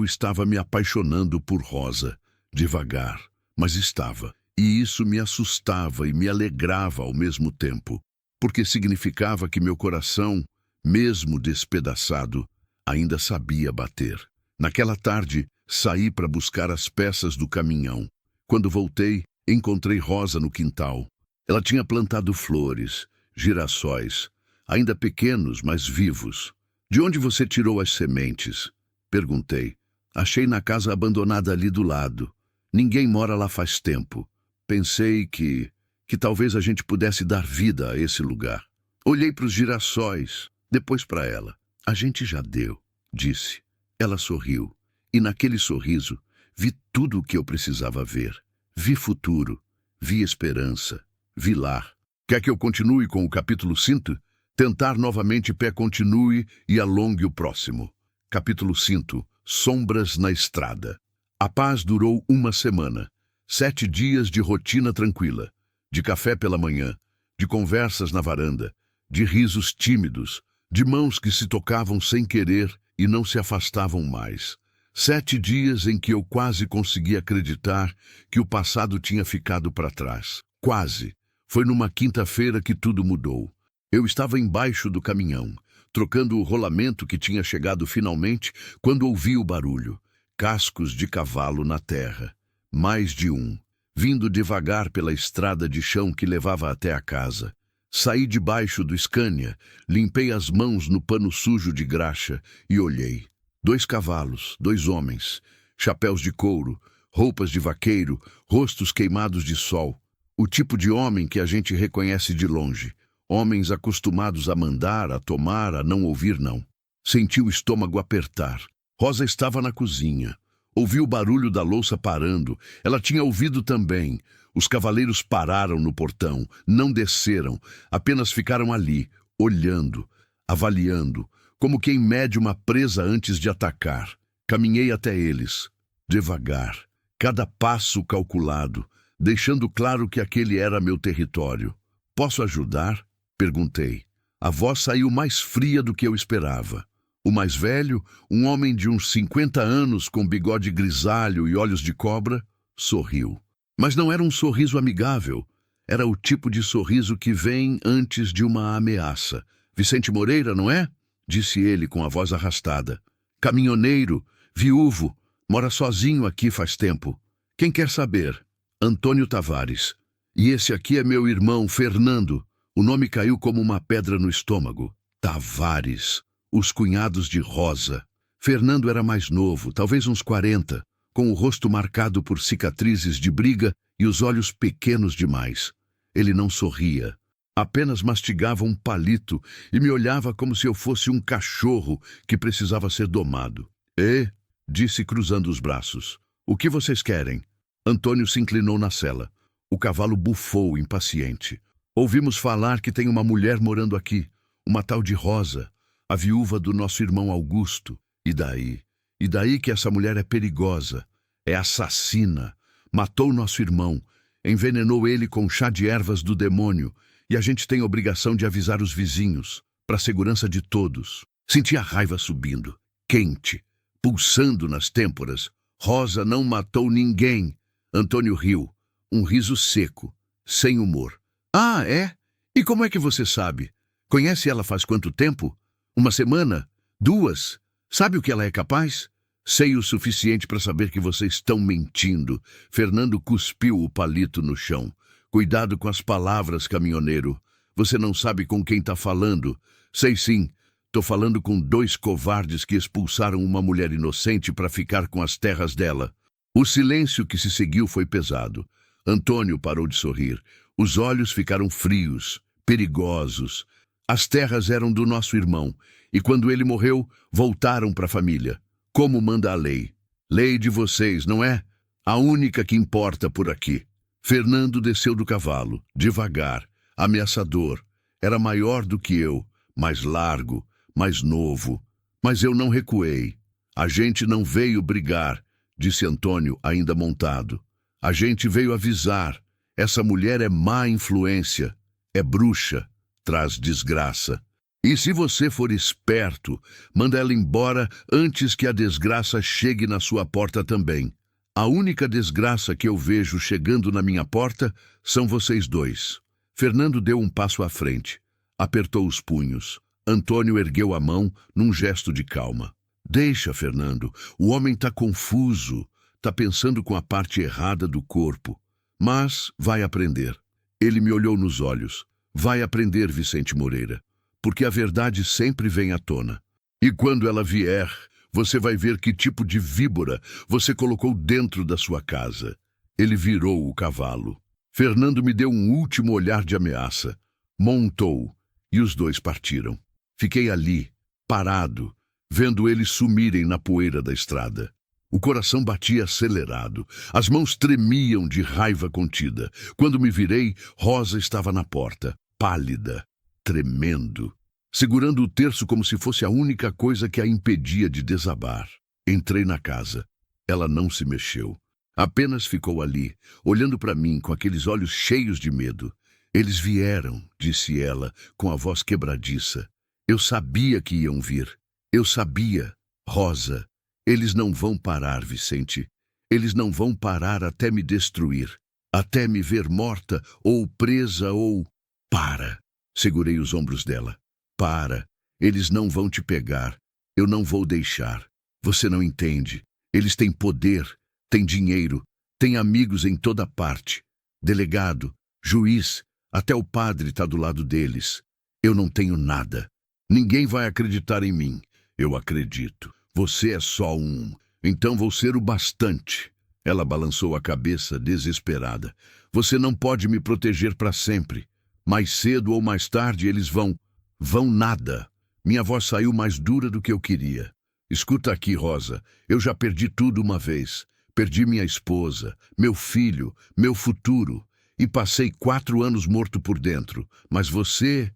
estava me apaixonando por Rosa, devagar, mas estava. E isso me assustava e me alegrava ao mesmo tempo, porque significava que meu coração, mesmo despedaçado, ainda sabia bater. Naquela tarde, saí para buscar as peças do caminhão. Quando voltei, encontrei Rosa no quintal. Ela tinha plantado flores, girassóis, ainda pequenos, mas vivos. De onde você tirou as sementes? Perguntei. Achei na casa abandonada ali do lado. Ninguém mora lá faz tempo. Pensei que talvez a gente pudesse dar vida a esse lugar. Olhei para os girassóis, depois para ela. A gente já deu, disse. Ela sorriu, e naquele sorriso vi tudo o que eu precisava ver. Vi futuro, vi esperança, vi lar. Quer que eu continue com o capítulo 5? Tentar novamente pé continue e alongue o próximo. Capítulo 5. Sombras na estrada. A paz durou 1 semana. 7 dias de rotina tranquila. De café pela manhã, de conversas na varanda, de risos tímidos, de mãos que se tocavam sem querer e não se afastavam mais. 7 dias em que eu quase consegui acreditar que o passado tinha ficado para trás. Quase. Foi numa quinta-feira que tudo mudou. Eu estava embaixo do caminhão, trocando o rolamento que tinha chegado finalmente, quando ouvi o barulho. Cascos de cavalo na terra. Mais de um. Vindo devagar pela estrada de chão que levava até a casa. Saí debaixo do Scania, limpei as mãos no pano sujo de graxa e olhei. 2 cavalos, 2 homens, chapéus de couro, roupas de vaqueiro, rostos queimados de sol. O tipo de homem que a gente reconhece de longe. Homens acostumados a mandar, a tomar, a não ouvir não. Senti o estômago apertar. Rosa estava na cozinha. Ouvi o barulho da louça parando. Ela tinha ouvido também. Os cavaleiros pararam no portão, não desceram, apenas ficaram ali, olhando, avaliando, como quem mede uma presa antes de atacar. Caminhei até eles, devagar, cada passo calculado, deixando claro que aquele era meu território. Posso ajudar? Perguntei. A voz saiu mais fria do que eu esperava. O mais velho, um homem de uns 50 anos com bigode grisalho e olhos de cobra, sorriu. Mas não era um sorriso amigável. Era o tipo de sorriso que vem antes de uma ameaça. Vicente Moreira, não é? disse ele com a voz arrastada. Caminhoneiro, viúvo, mora sozinho aqui faz tempo. Quem quer saber? Antônio Tavares. E esse aqui é meu irmão, Fernando. O nome caiu como uma pedra no estômago. Tavares. Os cunhados de Rosa. Fernando era mais novo, talvez uns 40, com o rosto marcado por cicatrizes de briga e os olhos pequenos demais. Ele não sorria. Apenas mastigava um palito e me olhava como se eu fosse um cachorro que precisava ser domado. Disse cruzando os braços. O que vocês querem? Antônio se inclinou na cela. O cavalo bufou, impaciente. Ouvimos falar que tem uma mulher morando aqui, uma tal de Rosa, a viúva do nosso irmão Augusto. E daí? E daí que essa mulher é perigosa, é assassina, matou nosso irmão, envenenou ele com chá de ervas do demônio, e a gente tem obrigação de avisar os vizinhos, para a segurança de todos. Senti a raiva subindo, quente, pulsando nas têmporas. Rosa não matou ninguém. Antônio riu, um riso seco, sem humor. Ah, é? E como é que você sabe? Conhece ela faz quanto tempo? Uma semana? 2? Sabe o que ela é capaz? Sei o suficiente para saber que vocês estão mentindo. Fernando cuspiu o palito no chão. Cuidado com as palavras, caminhoneiro. Você não sabe com quem está falando. Sei sim. Tô falando com 2 covardes que expulsaram uma mulher inocente para ficar com as terras dela. O silêncio que se seguiu foi pesado. Antônio parou de sorrir. Os olhos ficaram frios, perigosos. As terras eram do nosso irmão, e quando ele morreu, voltaram para a família. Como manda a lei. Lei de vocês, não é? A única que importa por aqui. Fernando desceu do cavalo, devagar, ameaçador. Era maior do que eu, mais largo, mais novo. Mas eu não recuei. A gente não veio brigar, disse Antônio, ainda montado. A gente veio avisar. Essa mulher é má influência, é bruxa, traz desgraça. E se você for esperto, manda ela embora antes que a desgraça chegue na sua porta também. A única desgraça que eu vejo chegando na minha porta são vocês 2. Fernando deu um passo à frente, apertou os punhos. Antônio ergueu a mão num gesto de calma. Deixa, Fernando, o homem está confuso, está pensando com a parte errada do corpo. Mas vai aprender. Ele me olhou nos olhos. Vai aprender, Vicente Moreira, porque a verdade sempre vem à tona. E quando ela vier, você vai ver que tipo de víbora você colocou dentro da sua casa. Ele virou o cavalo. Fernando me deu um último olhar de ameaça. Montou, e os 2 partiram. Fiquei ali, parado, vendo eles sumirem na poeira da estrada. O coração batia acelerado, as mãos tremiam de raiva contida. Quando me virei, Rosa estava na porta, pálida, tremendo, segurando o terço como se fosse a única coisa que a impedia de desabar. Entrei na casa. Ela não se mexeu. Apenas ficou ali, olhando para mim com aqueles olhos cheios de medo. Eles vieram, disse ela, com a voz quebradiça. Eu sabia que iam vir. Eu sabia, Rosa. Eles não vão parar, Vicente. Eles não vão parar até me destruir. Até me ver morta, ou presa, ou... Para! Segurei os ombros dela. Para! Eles não vão te pegar. Eu não vou deixar. Você não entende. Eles têm poder, têm dinheiro, têm amigos em toda parte. Delegado, juiz, até o padre está do lado deles. Eu não tenho nada. Ninguém vai acreditar em mim. Eu acredito. Você é só um. Então vou ser o bastante. Ela balançou a cabeça, desesperada. Você não pode me proteger para sempre. Mais cedo ou mais tarde eles vão... Vão nada. Minha voz saiu mais dura do que eu queria. Escuta aqui, Rosa. Eu já perdi tudo uma vez. Perdi minha esposa, meu filho, meu futuro. E passei 4 anos morto por dentro. Mas você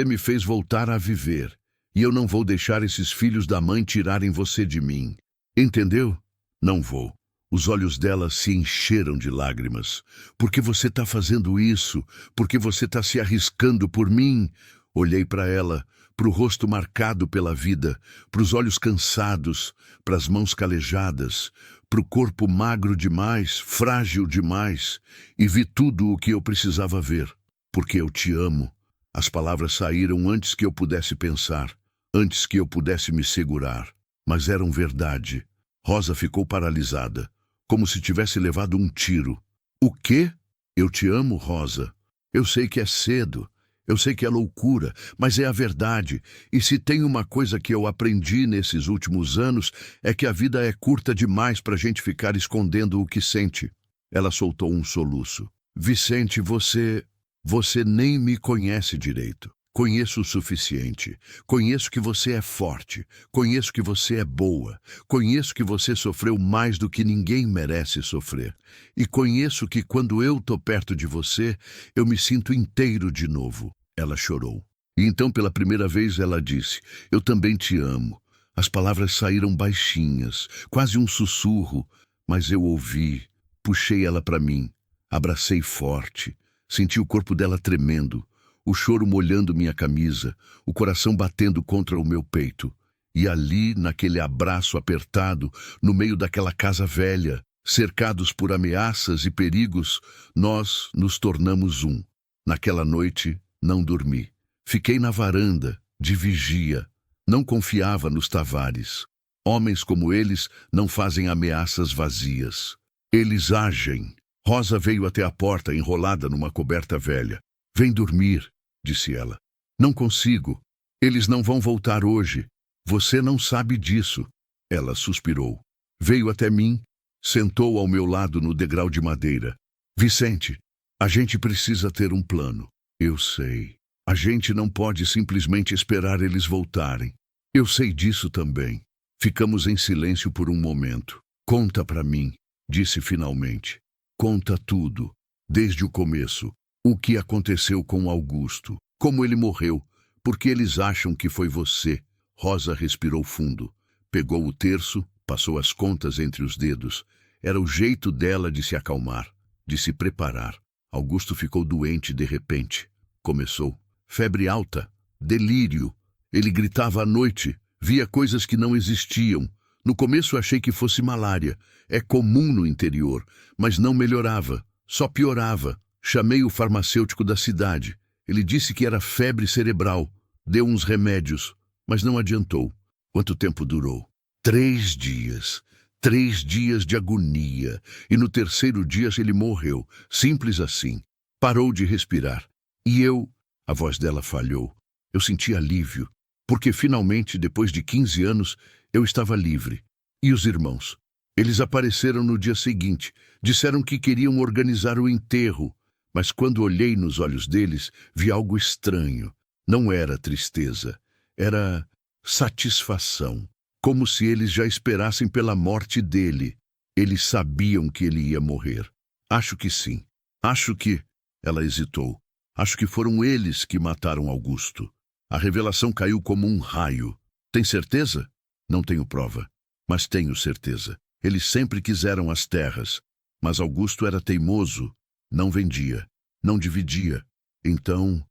me fez voltar a viver. E eu não vou deixar esses filhos da mãe tirarem você de mim. Entendeu? Não vou. Os olhos dela se encheram de lágrimas. Por que você está fazendo isso? Por que você está se arriscando por mim? Olhei para ela, para o rosto marcado pela vida, para os olhos cansados, para as mãos calejadas, para o corpo magro demais, frágil demais, e vi tudo o que eu precisava ver. Porque eu te amo. As palavras saíram antes que eu pudesse pensar. antes que eu pudesse me segurar. Mas eram verdade. Rosa ficou paralisada, como se tivesse levado um tiro. O quê? Eu te amo, Rosa. Eu sei que é cedo. Eu sei que é loucura, mas é a verdade. E se tem uma coisa que eu aprendi nesses últimos anos, é que a vida é curta demais para a gente ficar escondendo o que sente. Ela soltou um soluço. Vicente, você nem me conhece direito. Conheço o suficiente. Conheço que você é forte. Conheço que você é boa. Conheço que você sofreu mais do que ninguém merece sofrer. E conheço que quando eu tô perto de você, eu me sinto inteiro de novo. Ela chorou. E então, pela primeira vez, ela disse: eu também te amo. As palavras saíram baixinhas, quase um sussurro, mas eu ouvi. Puxei ela para mim. Abracei forte. Senti o corpo dela tremendo. O choro molhando minha camisa, o coração batendo contra o meu peito. E ali, naquele abraço apertado, no meio daquela casa velha, cercados por ameaças e perigos, nós nos tornamos um. Naquela noite, não dormi. Fiquei na varanda, de vigia. Não confiava nos Tavares. Homens como eles não fazem ameaças vazias. Eles agem. Rosa veio até a porta enrolada numa coberta velha. Vem dormir, disse ela. Não consigo. Eles não vão voltar hoje. Você não sabe disso. Ela suspirou. Veio até mim, sentou ao meu lado no degrau de madeira. Vicente, a gente precisa ter um plano. Eu sei. A gente não pode simplesmente esperar eles voltarem. Eu sei disso também. Ficamos em silêncio por um momento. Conta pra mim, disse finalmente. Conta tudo, desde o começo. O que aconteceu com Augusto? Como ele morreu? Porque eles acham que foi você. Rosa respirou fundo. Pegou o terço, passou as contas entre os dedos. Era o jeito dela de se acalmar, de se preparar. Augusto ficou doente de repente. Começou. Febre alta. Delírio. Ele gritava à noite. Via coisas que não existiam. No começo achei que fosse malária. É comum no interior, mas não melhorava. Só piorava. Chamei o farmacêutico da cidade. Ele disse que era febre cerebral. Deu uns remédios, mas não adiantou. Quanto tempo durou? 3 dias. 3 dias de agonia. E no terceiro dia ele morreu. Simples assim. Parou de respirar. E eu... A voz dela falhou. Eu senti alívio. Porque finalmente, depois de 15 anos, eu estava livre. E os irmãos? Eles apareceram no dia seguinte. Disseram que queriam organizar o enterro. Mas quando olhei nos olhos deles, vi algo estranho. Não era tristeza. Era satisfação. Como se eles já esperassem pela morte dele. Eles sabiam que ele ia morrer. Acho que sim. Acho que... Ela hesitou. Acho que foram eles que mataram Augusto. A revelação caiu como um raio. Tem certeza? Não tenho prova. Mas tenho certeza. Eles sempre quiseram as terras. Mas Augusto era teimoso. Não vendia. Não dividia. Então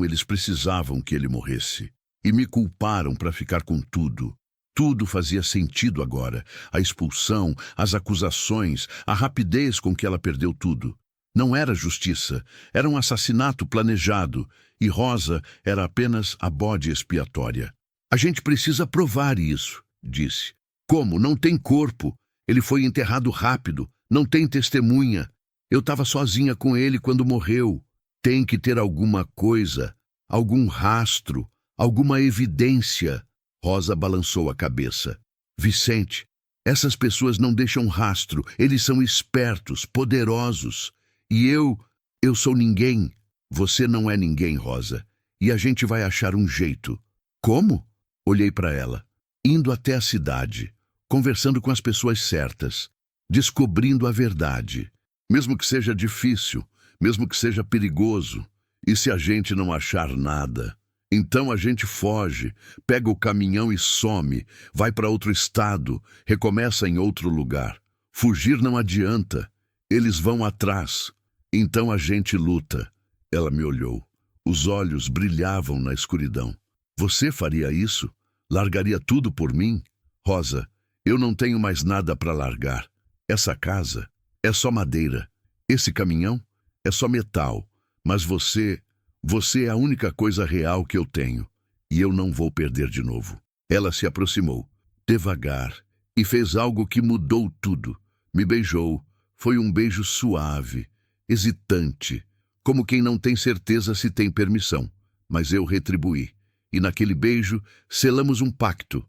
eles precisavam que ele morresse. E me culparam para ficar com tudo. Tudo fazia sentido agora. A expulsão, as acusações, a rapidez com que ela perdeu tudo. Não era justiça. Era um assassinato planejado. E Rosa era apenas a bode expiatória. A gente precisa provar isso, disse. Como? Não tem corpo. Ele foi enterrado rápido. Não tem testemunha. Eu estava sozinha com ele quando morreu. Tem que ter alguma coisa, algum rastro, alguma evidência. Rosa balançou a cabeça. Vicente, essas pessoas não deixam rastro. Eles são espertos, poderosos. E eu sou ninguém. Você não é ninguém, Rosa. E a gente vai achar um jeito. Como? Olhei para ela. Indo até a cidade, conversando com as pessoas certas, descobrindo a verdade. Mesmo que seja difícil, mesmo que seja perigoso. E se a gente não achar nada? Então a gente foge, pega o caminhão e some, vai para outro estado, recomeça em outro lugar. Fugir não adianta. Eles vão atrás. Então a gente luta. Ela me olhou. Os olhos brilhavam na escuridão. Você faria isso? Largaria tudo por mim? Rosa, eu não tenho mais nada para largar. Essa casa é só madeira. Esse caminhão é só metal. Mas você é a única coisa real que eu tenho. e eu não vou perder de novo. Ela se aproximou, devagar, e fez algo que mudou tudo. Me beijou. Foi um beijo suave, hesitante, como quem não tem certeza se tem permissão. Mas eu retribuí. E naquele beijo, selamos um pacto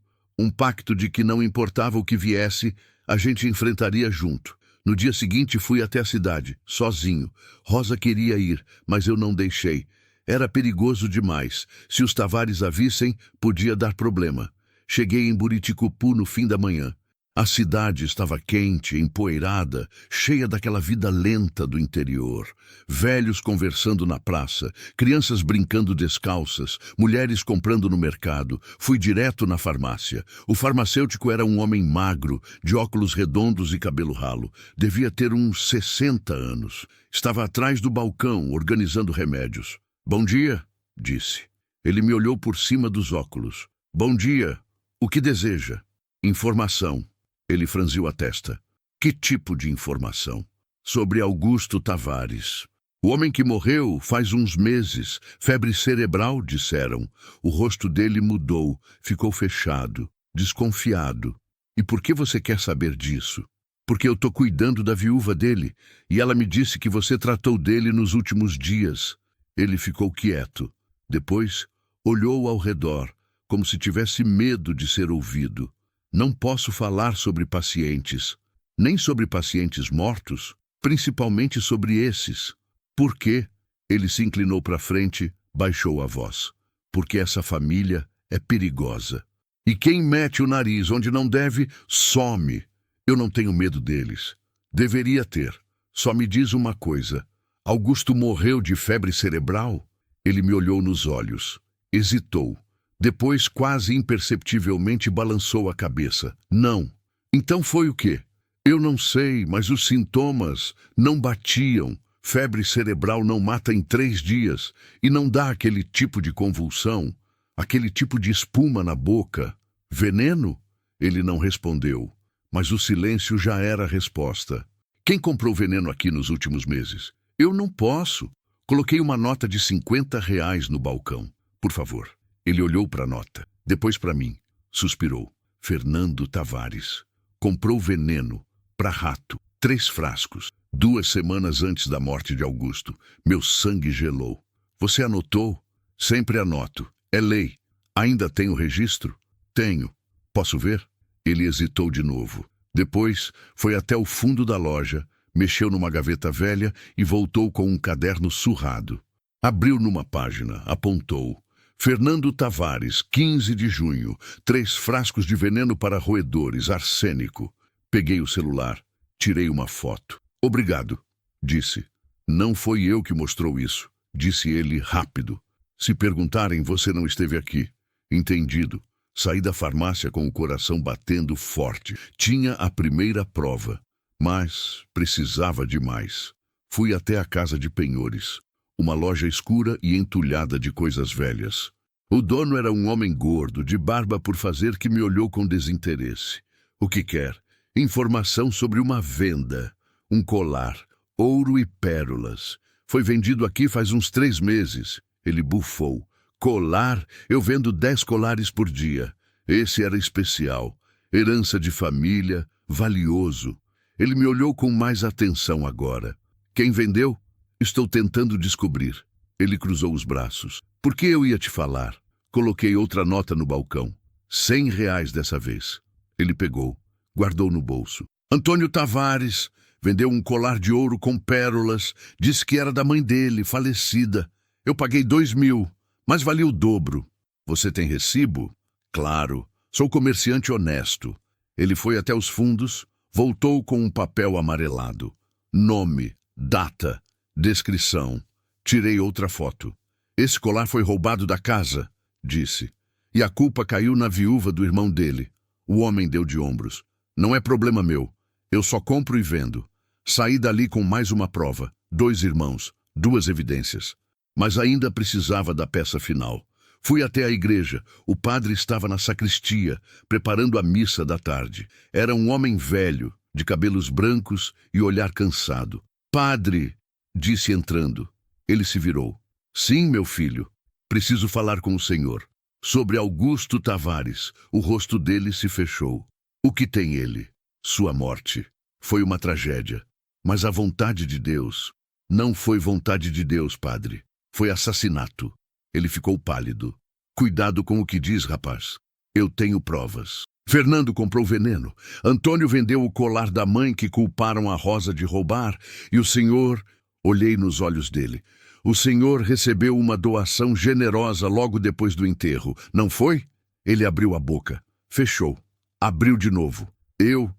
de que não importava o que viesse, a gente enfrentaria junto. No dia seguinte fui até a cidade, sozinho. Rosa queria ir, mas eu não deixei. Era perigoso demais. Se os Tavares a vissem, podia dar problema. Cheguei em Buriticupu no fim da manhã. A cidade estava quente, empoeirada, cheia daquela vida lenta do interior. Velhos conversando na praça, crianças brincando descalças, mulheres comprando no mercado. Fui direto na farmácia. O farmacêutico era um homem magro, de óculos redondos e cabelo ralo. Devia ter uns 60 anos. Estava atrás do balcão, organizando remédios. "Bom dia", disse. Ele me olhou por cima dos óculos. "Bom dia. O que deseja?" "Informação." Ele franziu a testa. "Que tipo de informação?" "Sobre Augusto Tavares. O homem que morreu faz uns meses. Febre cerebral, disseram." O rosto dele mudou, ficou fechado, desconfiado. "E por que você quer saber disso?" "Porque eu estou cuidando da viúva dele, e ela me disse que você tratou dele nos últimos dias." Ele ficou quieto. Depois, olhou ao redor, como se tivesse medo de ser ouvido. "Não posso falar sobre pacientes, nem sobre pacientes mortos, principalmente sobre esses." "Por quê?" Ele se inclinou para frente, baixou a voz. "Porque essa família é perigosa. E quem mete o nariz onde não deve, some. Eu não tenho medo deles. Deveria ter. Só me diz uma coisa. Augusto morreu de febre cerebral?" Ele me olhou nos olhos. Hesitou. Depois, quase imperceptivelmente, balançou a cabeça. "Não." "Então foi o quê?" "Eu não sei, mas os sintomas não batiam. Febre cerebral não mata em 3 dias e não dá aquele tipo de convulsão, aquele tipo de espuma na boca. Veneno?" Ele não respondeu, mas o silêncio já era a resposta. "Quem comprou veneno aqui nos últimos meses?" "Eu não posso." Coloquei uma nota de R$ 50 no balcão. "Por favor." Ele olhou para a nota, depois para mim. Suspirou. "Fernando Tavares. Comprou veneno para rato. 3 frascos. 2 semanas antes da morte de Augusto. Meu sangue gelou." "Você anotou?" "Sempre anoto. É lei." "Ainda tem o registro?" "Tenho." "Posso ver?" Ele hesitou de novo. Depois, foi até o fundo da loja, mexeu numa gaveta velha e voltou com um caderno surrado. Abriu numa página, apontou. "Fernando Tavares, 15 de junho, 3 frascos de veneno para roedores, arsênico." Peguei o celular, tirei uma foto. "Obrigado", disse. "Não foi eu que mostrou isso", disse ele rápido. "Se perguntarem, você não esteve aqui." "Entendido." Saí da farmácia com o coração batendo forte. Tinha a primeira prova, mas precisava de mais. Fui até a casa de penhores. Uma loja escura e entulhada de coisas velhas. O dono era um homem gordo, de barba por fazer, que me olhou com desinteresse. "O que quer?" "Informação sobre uma venda. Um colar, ouro e pérolas. Foi vendido aqui faz uns 3 meses." Ele bufou. "Colar? Eu vendo 10 colares por dia." Esse era especial. Herança de família, valioso. Ele me olhou com mais atenção agora. "Quem vendeu?" "Estou tentando descobrir." Ele cruzou os braços. "Por que eu ia te falar?" Coloquei outra nota no balcão. R$ 100 dessa vez. Ele pegou, guardou no bolso. "Antônio Tavares vendeu um colar de ouro com pérolas. Disse que era da mãe dele, falecida. Eu paguei 2.000, mas valia o dobro." "Você tem recibo?" "Claro. Sou comerciante honesto." Ele foi até os fundos, voltou com um papel amarelado. Nome, data, descrição. Tirei outra foto. "Esse colar foi roubado da casa", disse. "E a culpa caiu na viúva do irmão dele." O homem deu de ombros. "Não é problema meu. Eu só compro e vendo." Saí dali com mais uma prova. 2 irmãos, 2 evidências. Mas ainda precisava da peça final. Fui até a igreja. O padre estava na sacristia, preparando a missa da tarde. Era um homem velho, de cabelos brancos e olhar cansado. "Padre", disse entrando. Ele se virou. "Sim, meu filho. Preciso falar com o senhor." Sobre Augusto Tavares, o rosto dele se fechou. O que tem ele? Sua morte. Foi uma tragédia. Mas a vontade de Deus... Não foi vontade de Deus, padre. Foi assassinato. Ele ficou pálido. Cuidado com o que diz, rapaz. Eu tenho provas. Fernando comprou veneno. Antônio vendeu o colar da mãe que culparam a Rosa de roubar. E o senhor... Olhei nos olhos dele. O senhor recebeu uma doação generosa logo depois do enterro, não foi? Ele abriu a boca. Fechou. Abriu de novo. Eu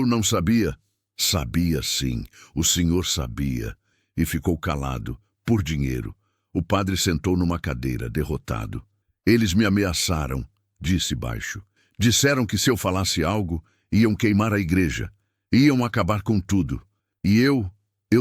não sabia. Sabia sim. O senhor sabia. E ficou calado, por dinheiro. O padre sentou numa cadeira, derrotado. Eles me ameaçaram, disse baixo. Disseram que se eu falasse algo, iam queimar a igreja. Iam acabar com tudo. E eu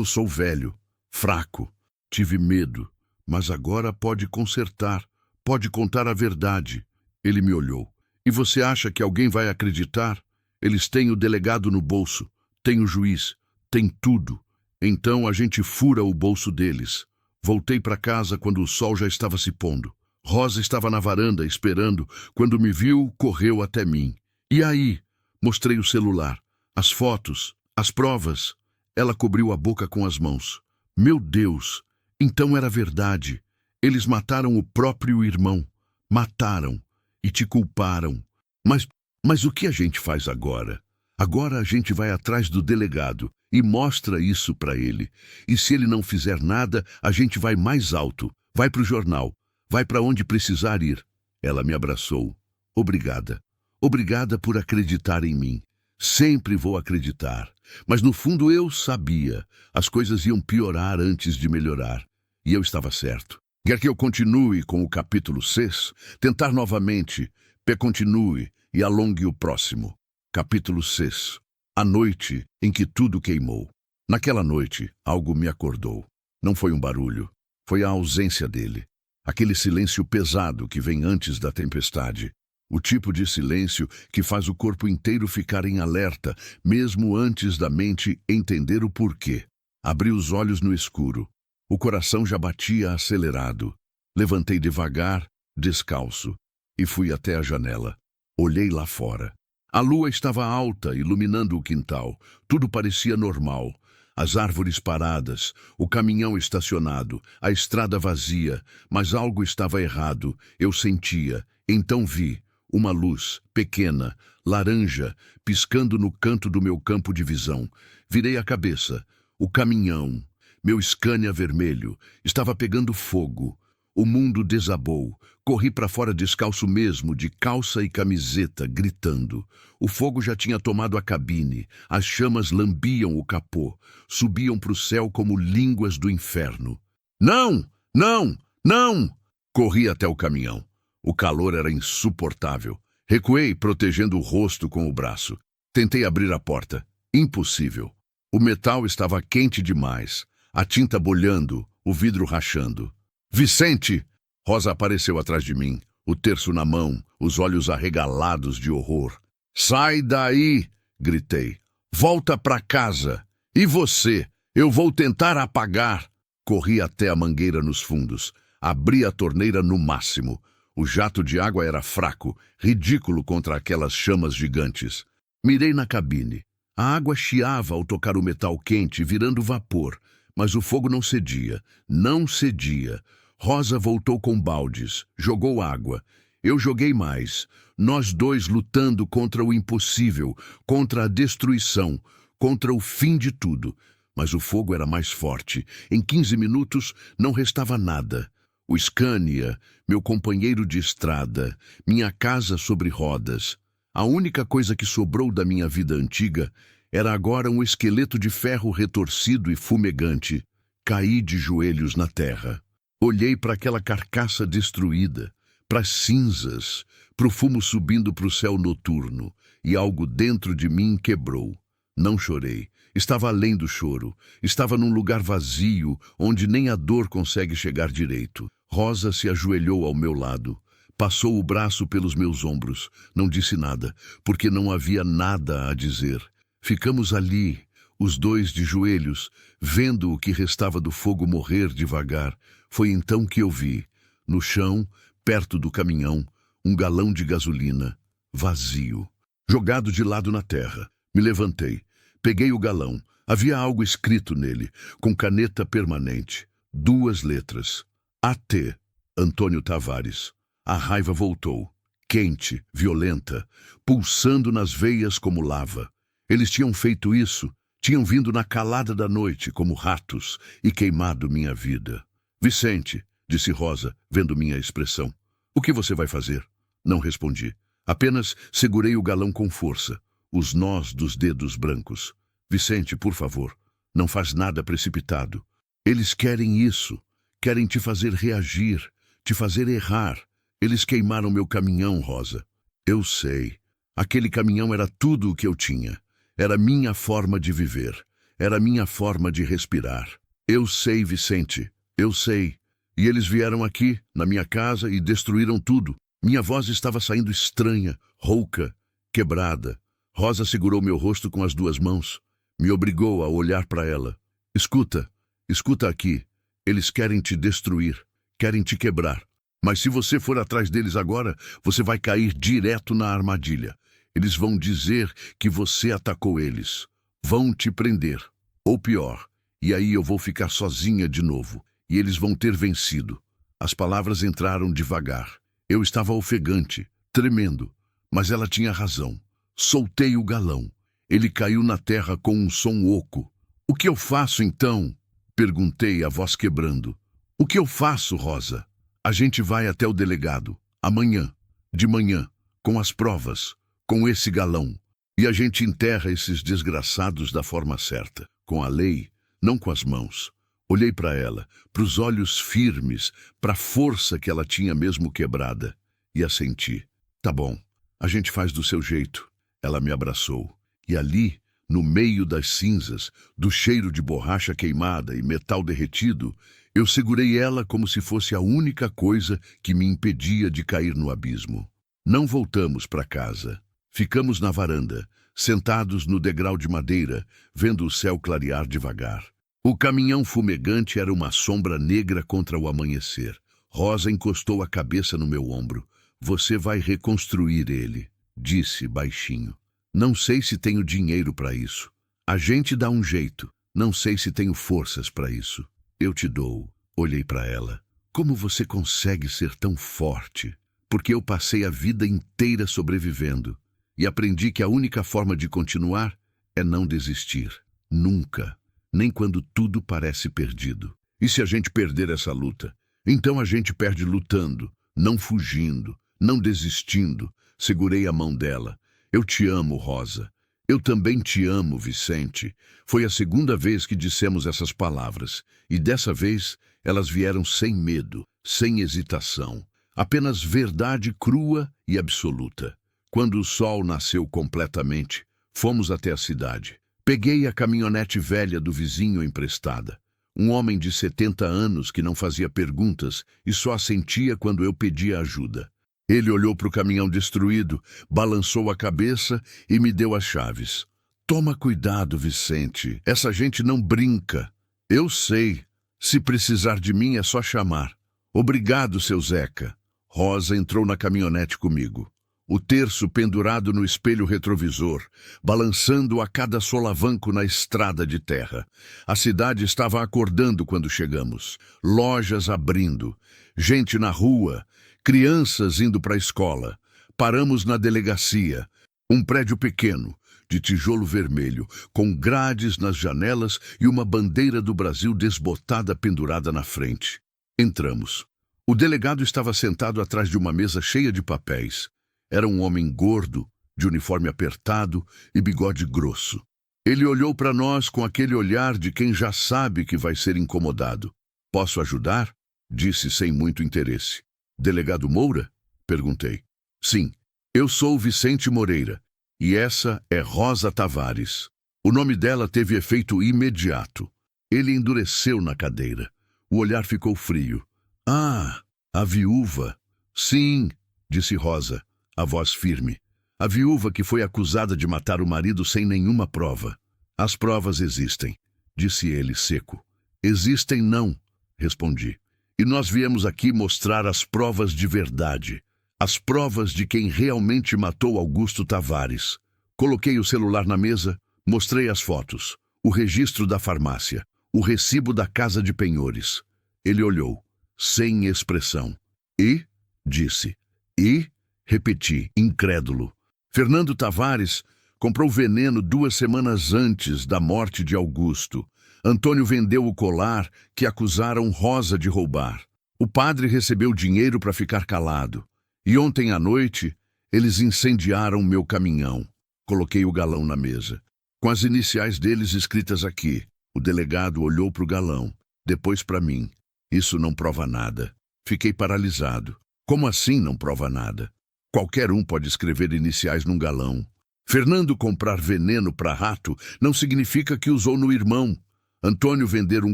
sou velho, fraco. Tive medo, mas agora pode consertar, pode contar a verdade. Ele me olhou. E você acha que alguém vai acreditar? Eles têm o delegado no bolso, têm o juiz, têm tudo. Então a gente fura o bolso deles. Voltei para casa quando o sol já estava se pondo. Rosa estava na varanda esperando. Quando me viu, correu até mim. E aí? Mostrei o celular, as fotos, as provas. Ela cobriu a boca com as mãos. Meu Deus! Então era verdade. Eles mataram o próprio irmão. Mataram. E te culparam. Mas o que a gente faz agora? Agora a gente vai atrás do delegado e mostra isso para ele. E se ele não fizer nada, a gente vai mais alto. Vai para o jornal. Vai para onde precisar ir. Ela me abraçou. Obrigada. Obrigada por acreditar em mim. Sempre vou acreditar. Mas no fundo eu sabia. As coisas iam piorar antes de melhorar. E eu estava certo. Quer que eu continue com o capítulo 6? Tentar novamente. Continue e alongue o próximo. Capítulo 6. A noite em que tudo queimou. Naquela noite, algo me acordou. Não foi um barulho. Foi a ausência dele. Aquele silêncio pesado que vem antes da tempestade. O tipo de silêncio que faz o corpo inteiro ficar em alerta, mesmo antes da mente entender o porquê. Abri os olhos no escuro. O coração já batia acelerado. Levantei devagar, descalço, e fui até a janela. Olhei lá fora. A lua estava alta, iluminando o quintal. Tudo parecia normal. As árvores paradas, o caminhão estacionado, a estrada vazia, mas algo estava errado. Eu sentia. Então vi uma luz, pequena, laranja, piscando no canto do meu campo de visão. Virei a cabeça. O caminhão, meu Scania vermelho, estava pegando fogo. O mundo desabou. Corri para fora descalço mesmo, de calça e camiseta, gritando. O fogo já tinha tomado a cabine. As chamas lambiam o capô. Subiam para o céu como línguas do inferno. Não! Não! Não! Corri até o caminhão. O calor era insuportável. Recuei, protegendo o rosto com o braço. Tentei abrir a porta. Impossível. O metal estava quente demais. A tinta bolhando, o vidro rachando. Vicente! Rosa apareceu atrás de mim, o terço na mão, os olhos arregalados de horror. Sai daí! Gritei. Volta para casa. E você? Eu vou tentar apagar. Corri até a mangueira nos fundos. Abri a torneira no máximo. O jato de água era fraco, ridículo contra aquelas chamas gigantes. Mirei na cabine. A água chiava ao tocar o metal quente, virando vapor. Mas o fogo não cedia. Não cedia. Rosa voltou com baldes, jogou água. Eu joguei mais. Nós dois lutando contra o impossível, contra a destruição, contra o fim de tudo. Mas o fogo era mais forte. Em 15 minutos não restava nada. O Scania, meu companheiro de estrada, minha casa sobre rodas. A única coisa que sobrou da minha vida antiga era agora um esqueleto de ferro retorcido e fumegante. Caí de joelhos na terra. Olhei para aquela carcaça destruída, para as cinzas, para o fumo subindo para o céu noturno, e algo dentro de mim quebrou. Não chorei. Estava além do choro. Estava num lugar vazio, onde nem a dor consegue chegar direito. Rosa se ajoelhou ao meu lado. Passou o braço pelos meus ombros. Não disse nada, porque não havia nada a dizer. Ficamos ali, os dois de joelhos, vendo o que restava do fogo morrer devagar. Foi então que eu vi, no chão, perto do caminhão, Um galão de gasolina, vazio, jogado de lado na terra. Me levantei, peguei o galão. Havia algo escrito nele, com caneta permanente. 2 letras. A.T. Antônio Tavares. A raiva voltou, quente, violenta, pulsando nas veias como lava. Eles tinham feito isso, tinham vindo na calada da noite como ratos e queimado minha vida. Vicente, disse Rosa, vendo minha expressão. O que você vai fazer? Não respondi. Apenas segurei o galão com força, os nós dos dedos brancos. Vicente, por favor, não faz nada precipitado. Eles querem isso, querem te fazer reagir, te fazer errar. Eles queimaram meu caminhão, Rosa. Eu sei. Aquele caminhão era tudo o que eu tinha. Era minha forma de viver. Era minha forma de respirar. Eu sei, Vicente. Eu sei. E eles vieram aqui, na minha casa, e destruíram tudo. Minha voz estava saindo estranha, rouca, quebrada. Rosa segurou meu rosto com as 2 mãos. Me obrigou a olhar para ela. Escuta, escuta aqui. Eles querem te destruir, querem te quebrar. Mas se você for atrás deles agora, você vai cair direto na armadilha. Eles vão dizer que você atacou eles. Vão te prender. Ou pior, e aí eu vou ficar sozinha de novo. E eles vão ter vencido. As palavras entraram devagar. Eu estava ofegante, tremendo. Mas ela tinha razão. Soltei o galão. Ele caiu na terra com um som oco. O que eu faço então? Perguntei, a voz quebrando. O que eu faço, Rosa? A gente vai até o delegado, amanhã, de manhã, com as provas, com esse galão. E a gente enterra esses desgraçados da forma certa, com a lei, não com as mãos. Olhei para ela, para os olhos firmes, para a força que ela tinha mesmo quebrada, e assenti. Tá bom, a gente faz do seu jeito. Ela me abraçou. E ali, no meio das cinzas, do cheiro de borracha queimada e metal derretido, eu segurei ela como se fosse a única coisa que me impedia de cair no abismo. Não voltamos para casa. Ficamos na varanda, sentados no degrau de madeira, vendo o céu clarear devagar. O caminhão fumegante era uma sombra negra contra o amanhecer. Rosa encostou a cabeça no meu ombro. Você vai reconstruir ele, disse baixinho. Não sei se tenho dinheiro para isso. A gente dá um jeito. Não sei se tenho forças para isso. Eu te dou. Olhei para ela. Como você consegue ser tão forte? Porque eu passei a vida inteira sobrevivendo. E aprendi que a única forma de continuar é não desistir. Nunca. Nem quando tudo parece perdido. E se a gente perder essa luta? Então a gente perde lutando, não fugindo, não desistindo. Segurei a mão dela. Eu te amo, Rosa. Eu também te amo, Vicente. Foi a 2ª vez que dissemos essas palavras. E dessa vez, elas vieram sem medo, sem hesitação. Apenas verdade crua e absoluta. Quando o sol nasceu completamente, fomos até a cidade. Peguei a caminhonete velha do vizinho emprestada. Um homem de 70 anos que não fazia perguntas e só assentia quando eu pedia ajuda. Ele olhou para o caminhão destruído, balançou a cabeça e me deu as chaves. Toma cuidado, Vicente. Essa gente não brinca. Eu sei. Se precisar de mim é só chamar. Obrigado, seu Zeca. Rosa entrou na caminhonete comigo. O terço pendurado no espelho retrovisor, balançando a cada solavanco na estrada de terra. A cidade estava acordando quando chegamos. Lojas abrindo, gente na rua, crianças indo para a escola. Paramos na delegacia, um prédio pequeno, de tijolo vermelho, com grades nas janelas e uma bandeira do Brasil desbotada pendurada na frente. Entramos. O delegado estava sentado atrás de uma mesa cheia de papéis. Era um homem gordo, de uniforme apertado e bigode grosso. Ele olhou para nós com aquele olhar de quem já sabe que vai ser incomodado. Posso ajudar? Disse sem muito interesse. Delegado Moura? Perguntei. Sim, eu sou Vicente Moreira, e essa é Rosa Tavares. O nome dela teve efeito imediato. Ele endureceu na cadeira. O olhar ficou frio. Ah, a viúva. Sim, disse Rosa, a voz firme. A viúva que foi acusada de matar o marido sem nenhuma prova. As provas existem, disse ele seco. Existem não, respondi. E nós viemos aqui mostrar as provas de verdade. As provas de quem realmente matou Augusto Tavares. Coloquei o celular na mesa, mostrei as fotos, o registro da farmácia, o recibo da casa de penhores. Ele olhou, sem expressão. E? Disse. E? Repeti, incrédulo. Fernando Tavares comprou veneno 2 semanas antes da morte de Augusto. Antônio vendeu o colar que acusaram Rosa de roubar. O padre recebeu dinheiro para ficar calado. E ontem à noite, eles incendiaram meu caminhão. Coloquei o galão na mesa, com as iniciais deles escritas aqui. O delegado olhou para o galão, depois para mim. Isso não prova nada. Fiquei paralisado. Como assim não prova nada? Qualquer um pode escrever iniciais num galão. Fernando comprar veneno para rato não significa que usou no irmão. Antônio vender um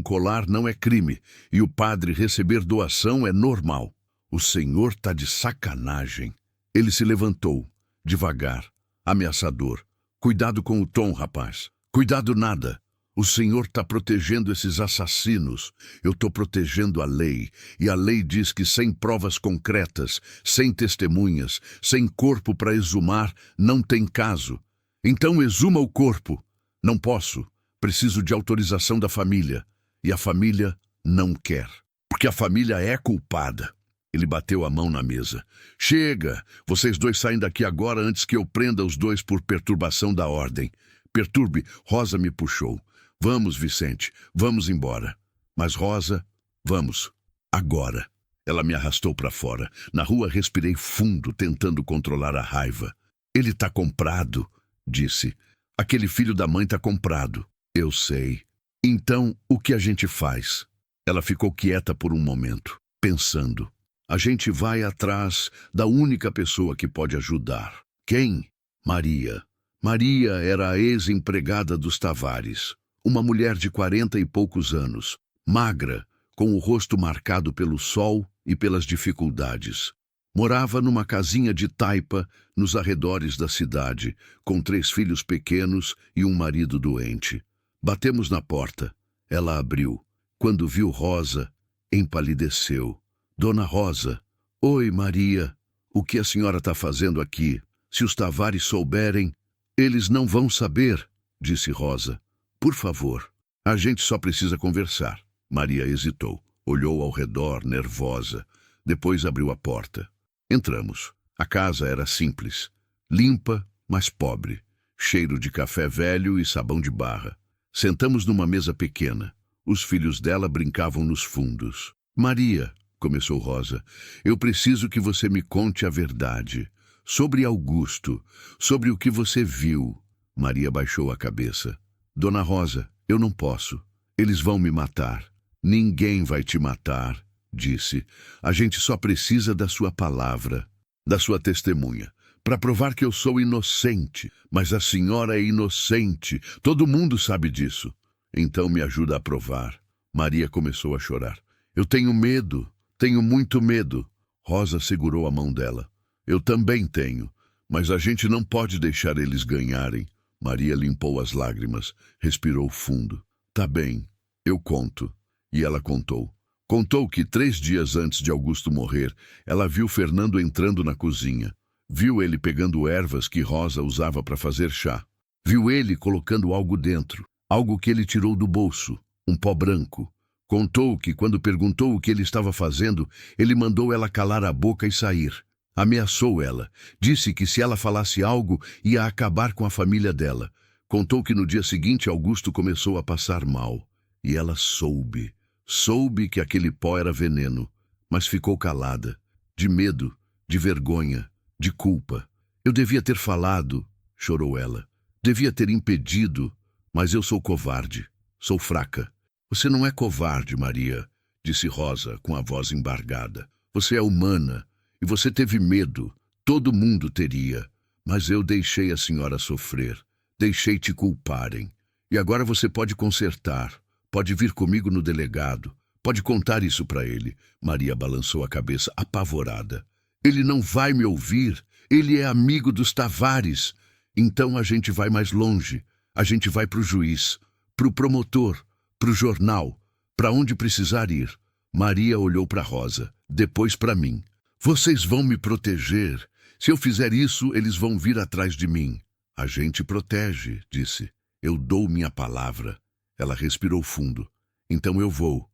colar não é crime, e o padre receber doação é normal. O senhor tá de sacanagem. Ele se levantou, devagar, ameaçador. Cuidado com o tom, rapaz. Cuidado nada. O senhor tá protegendo esses assassinos. Eu tô protegendo a lei. E a lei diz que sem provas concretas, sem testemunhas, sem corpo para exumar, não tem caso. Então exuma o corpo. Não posso. Preciso de autorização da família. E a família não quer. Porque a família é culpada. Ele bateu a mão na mesa. Chega! Vocês dois saem daqui agora antes que eu prenda os dois por perturbação da ordem. Perturbe. Rosa me puxou. Vamos, Vicente. Vamos embora. Mas Rosa, vamos. Agora. Ela me arrastou para fora. Na rua respirei fundo, tentando controlar a raiva. Ele tá comprado, disse. Aquele filho da mãe tá comprado. Eu sei. Então, o que a gente faz? Ela ficou quieta por um momento, pensando. A gente vai atrás da única pessoa que pode ajudar. Quem? Maria. Maria era a ex-empregada dos Tavares. Uma mulher de 40 e poucos anos, magra, com o rosto marcado pelo sol e pelas dificuldades. Morava numa casinha de taipa nos arredores da cidade, com 3 filhos pequenos e um marido doente. Batemos na porta. Ela abriu. Quando viu Rosa, empalideceu. Dona Rosa. Oi, Maria. O que a senhora está fazendo aqui? Se os Tavares souberem, eles não vão saber, disse Rosa. Por favor, a gente só precisa conversar. Maria hesitou, olhou ao redor, nervosa. Depois abriu a porta. Entramos. A casa era simples, limpa, mas pobre. Cheiro de café velho e sabão de barra. Sentamos numa mesa pequena. Os filhos dela brincavam nos fundos. Maria, começou Rosa, eu preciso que você me conte a verdade. Sobre Augusto, sobre o que você viu. Maria baixou a cabeça. Dona Rosa, eu não posso. Eles vão me matar. Ninguém vai te matar, disse. A gente só precisa da sua palavra, da sua testemunha, para provar que eu sou inocente. Mas a senhora é inocente. Todo mundo sabe disso. Então me ajuda a provar. Maria começou a chorar. Eu tenho medo. Tenho muito medo. Rosa segurou a mão dela. Eu também tenho. Mas a gente não pode deixar eles ganharem. Maria limpou as lágrimas, respirou fundo. Tá bem, eu conto. E ela contou. Contou que 3 dias antes de Augusto morrer, ela viu Fernando entrando na cozinha. Viu ele pegando ervas que Rosa usava para fazer chá. Viu ele colocando algo dentro, algo que ele tirou do bolso, um pó branco. Contou que, quando perguntou o que ele estava fazendo, ele mandou ela calar a boca e sair. Ameaçou ela. Disse que se ela falasse algo, ia acabar com a família dela. Contou que no dia seguinte Augusto começou a passar mal. E ela soube. Soube que aquele pó era veneno. Mas ficou calada. De medo, de vergonha, de culpa. Eu devia ter falado, chorou ela. Devia ter impedido, mas eu sou covarde. Sou fraca. Você não é covarde, Maria, disse Rosa com a voz embargada. Você é humana. E você teve medo, todo mundo teria. Mas eu deixei a senhora sofrer, deixei te culparem. E agora você pode consertar, pode vir comigo no delegado, pode contar isso para ele. Maria balançou a cabeça, apavorada. Ele não vai me ouvir, ele é amigo dos Tavares. Então a gente vai mais longe, a gente vai para o juiz, para o promotor, para o jornal, para onde precisar ir. Maria olhou para Rosa, depois para mim. Vocês vão me proteger. Se eu fizer isso, eles vão vir atrás de mim. A gente protege, disse. Eu dou minha palavra. Ela respirou fundo. Então eu vou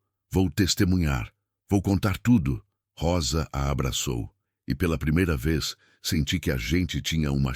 testemunhar, vou contar tudo. Rosa a abraçou. E pela primeira vez, senti que a gente tinha uma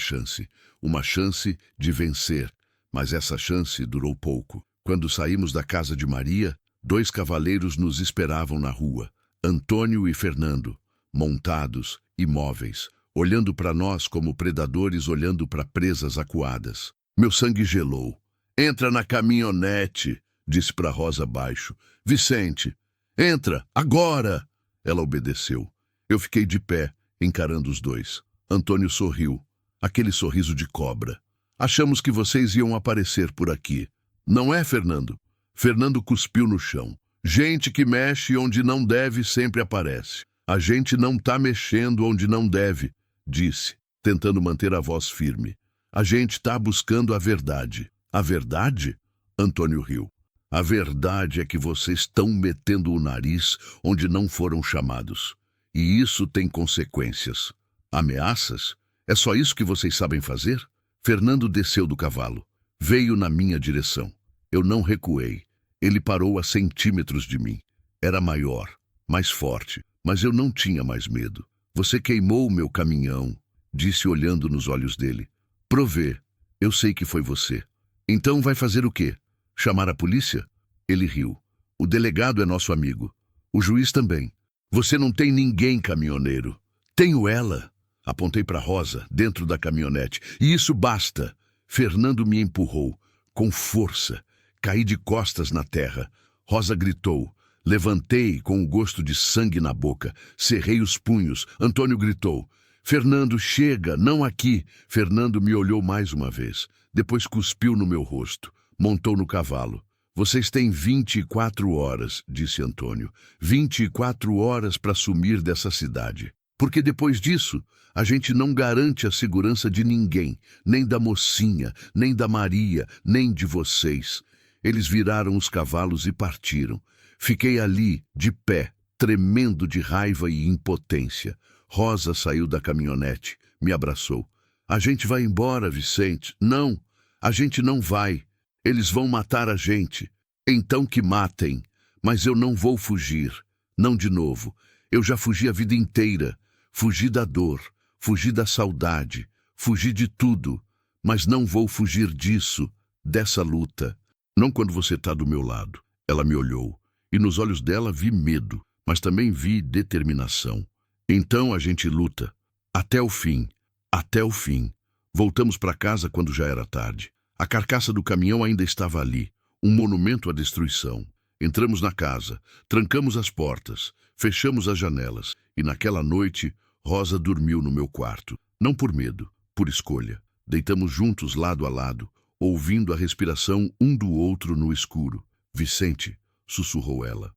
chance de vencer. Mas essa chance durou pouco. Quando saímos da casa de Maria, 2 cavaleiros nos esperavam na rua. Antônio e Fernando, montados, imóveis, olhando para nós como predadores olhando para presas acuadas. Meu sangue gelou. Entra na caminhonete, disse para Rosa baixo. Vicente, entra, agora! Ela obedeceu. Eu fiquei de pé, encarando os dois. Antônio sorriu, aquele sorriso de cobra. Achamos que vocês iam aparecer por aqui. Não é, Fernando? Fernando cuspiu no chão. Gente que mexe onde não deve sempre aparece. A gente não tá mexendo onde não deve, disse, tentando manter a voz firme. A gente tá buscando a verdade. A verdade? Antônio riu. A verdade é que vocês estão metendo o nariz onde não foram chamados. E isso tem consequências. Ameaças? É só isso que vocês sabem fazer? Fernando desceu do cavalo. Veio na minha direção. Eu não recuei. Ele parou a centímetros de mim. Era maior, mais forte, mas eu não tinha mais medo. Você queimou o meu caminhão, disse olhando nos olhos dele. Provê. Eu sei que foi você. Então vai fazer o quê? Chamar a polícia? Ele riu. O delegado é nosso amigo. O juiz também. Você não tem ninguém, caminhoneiro. Tenho ela. Apontei para Rosa, dentro da caminhonete. E isso basta. Fernando me empurrou, com força. Caí de costas na terra. Rosa gritou. Levantei com o gosto de sangue na boca. Cerrei os punhos. Antônio gritou. Fernando, chega, não aqui. Fernando me olhou mais uma vez. Depois cuspiu no meu rosto. Montou no cavalo. Vocês têm 24 horas, disse Antônio. 24 horas para sumir dessa cidade. Porque depois disso, a gente não garante a segurança de ninguém, nem da mocinha, nem da Maria, nem de vocês. Eles viraram os cavalos e partiram. Fiquei ali, de pé, tremendo de raiva e impotência. Rosa saiu da caminhonete, me abraçou. A gente vai embora, Vicente. Não, a gente não vai. Eles vão matar a gente. Então que matem. Mas eu não vou fugir. Não de novo. Eu já fugi a vida inteira. Fugi da dor, fugi da saudade, fugi de tudo. Mas não vou fugir disso, dessa luta. Não quando você está do meu lado. Ela me olhou. E nos olhos dela vi medo, mas também vi determinação. Então a gente luta. Até o fim. Até o fim. Voltamos para casa quando já era tarde. A carcaça do caminhão ainda estava ali, um monumento à destruição. Entramos na casa, trancamos as portas, fechamos as janelas, e naquela noite, Rosa dormiu no meu quarto. Não por medo, por escolha. Deitamos juntos lado a lado, ouvindo a respiração um do outro no escuro. Vicente, sussurrou ela.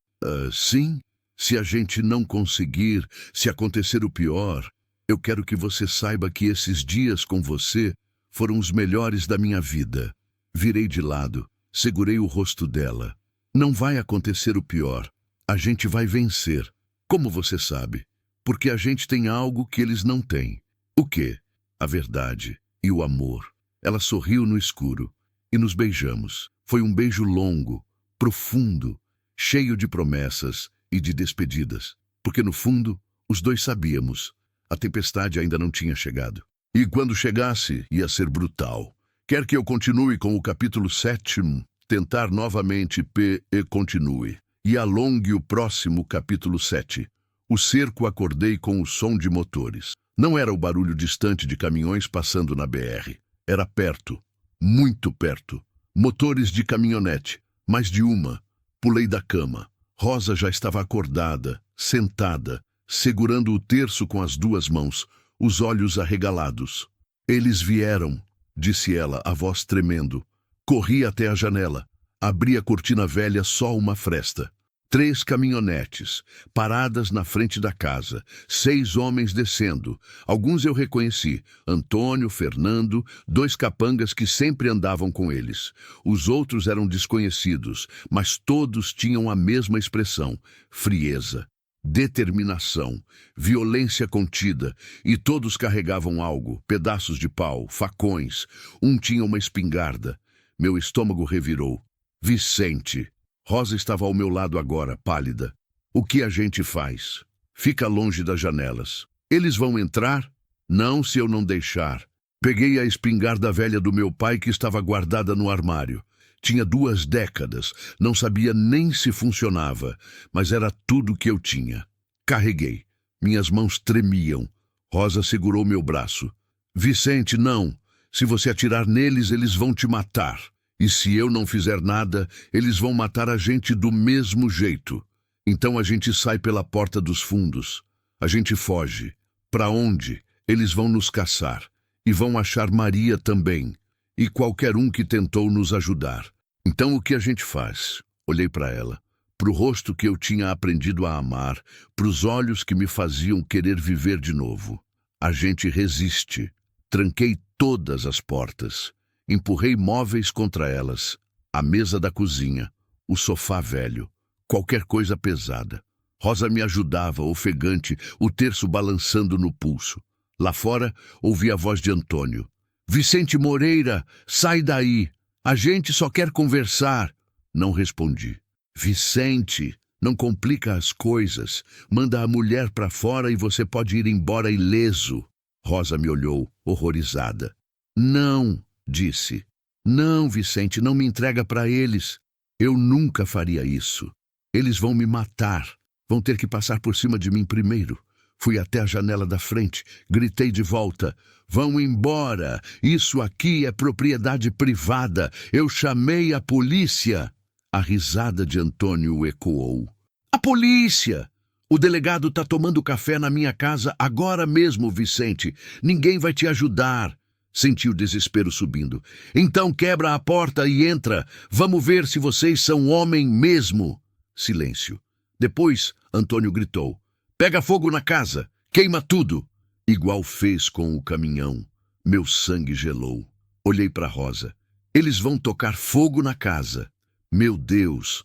Sim, se a gente não conseguir, se acontecer o pior, eu quero que você saiba que esses dias com você foram os melhores da minha vida. Virei de lado, segurei o rosto dela. Não vai acontecer o pior. A gente vai vencer. Como você sabe? Porque a gente tem algo que eles não têm. O quê? A verdade e o amor. Ela sorriu no escuro e nos beijamos. Foi um beijo longo, profundo, cheio de promessas e de despedidas. Porque no fundo, os dois sabíamos. A tempestade ainda não tinha chegado. E quando chegasse, ia ser brutal. Quer que eu continue com o capítulo 7? Tentar novamente e continue. E alongue o próximo capítulo 7. O cerco acordei com o som de motores. Não era o barulho distante de caminhões passando na BR. Era perto, muito perto. Motores de caminhonete, mais de uma. Pulei da cama. Rosa já estava acordada, sentada, segurando o terço com as 2 mãos, os olhos arregalados. Eles vieram, disse ela, a voz tremendo. Corri até a janela. Abri a cortina velha, só uma fresta. 3 caminhonetes, paradas na frente da casa. 6 homens descendo. Alguns eu reconheci. Antônio, Fernando, 2 capangas que sempre andavam com eles. Os outros eram desconhecidos, mas todos tinham a mesma expressão: frieza. determinação, violência contida, e todos carregavam algo, pedaços de pau, facões. Um tinha uma espingarda. Meu estômago revirou. Vicente! Rosa estava ao meu lado agora, pálida. O que a gente faz? Fica longe das janelas. Eles vão entrar? Não, se eu não deixar. Peguei a espingarda velha do meu pai que estava guardada no armário. Tinha 2 décadas, não sabia nem se funcionava, mas era tudo que eu tinha. Carreguei. Minhas mãos tremiam. Rosa segurou meu braço. Vicente, não. Se você atirar neles, eles vão te matar. E se eu não fizer nada, eles vão matar a gente do mesmo jeito. Então a gente sai pela porta dos fundos. A gente foge. Para onde? Eles vão nos caçar. E vão achar Maria também. E qualquer um que tentou nos ajudar. Então o que a gente faz? Olhei para ela, para o rosto que eu tinha aprendido a amar, para os olhos que me faziam querer viver de novo. A gente resiste. Tranquei todas as portas. Empurrei móveis contra elas. A mesa da cozinha, o sofá velho, qualquer coisa pesada. Rosa me ajudava, ofegante, o terço balançando no pulso. Lá fora, ouvi a voz de Antônio. Vicente Moreira, sai daí! A gente só quer conversar. Não respondi. Vicente, não complica as coisas. Manda a mulher para fora e você pode ir embora ileso. Rosa me olhou, horrorizada. Não, disse. Não, Vicente, não me entrega para eles. Eu nunca faria isso. Eles vão me matar. Vão ter que passar por cima de mim primeiro. Fui até a janela da frente, gritei de volta. Vão embora! Isso aqui é propriedade privada. Eu chamei a polícia. A risada de Antônio ecoou. A polícia! O delegado tá tomando café na minha casa agora mesmo, Vicente. Ninguém vai te ajudar. Senti o desespero subindo. Então quebra a porta e entra. Vamos ver se vocês são homem mesmo. Silêncio. Depois, Antônio gritou. Pega fogo na casa, queima tudo. Igual fez com o caminhão. Meu sangue gelou. Olhei para Rosa. Eles vão tocar fogo na casa. Meu Deus,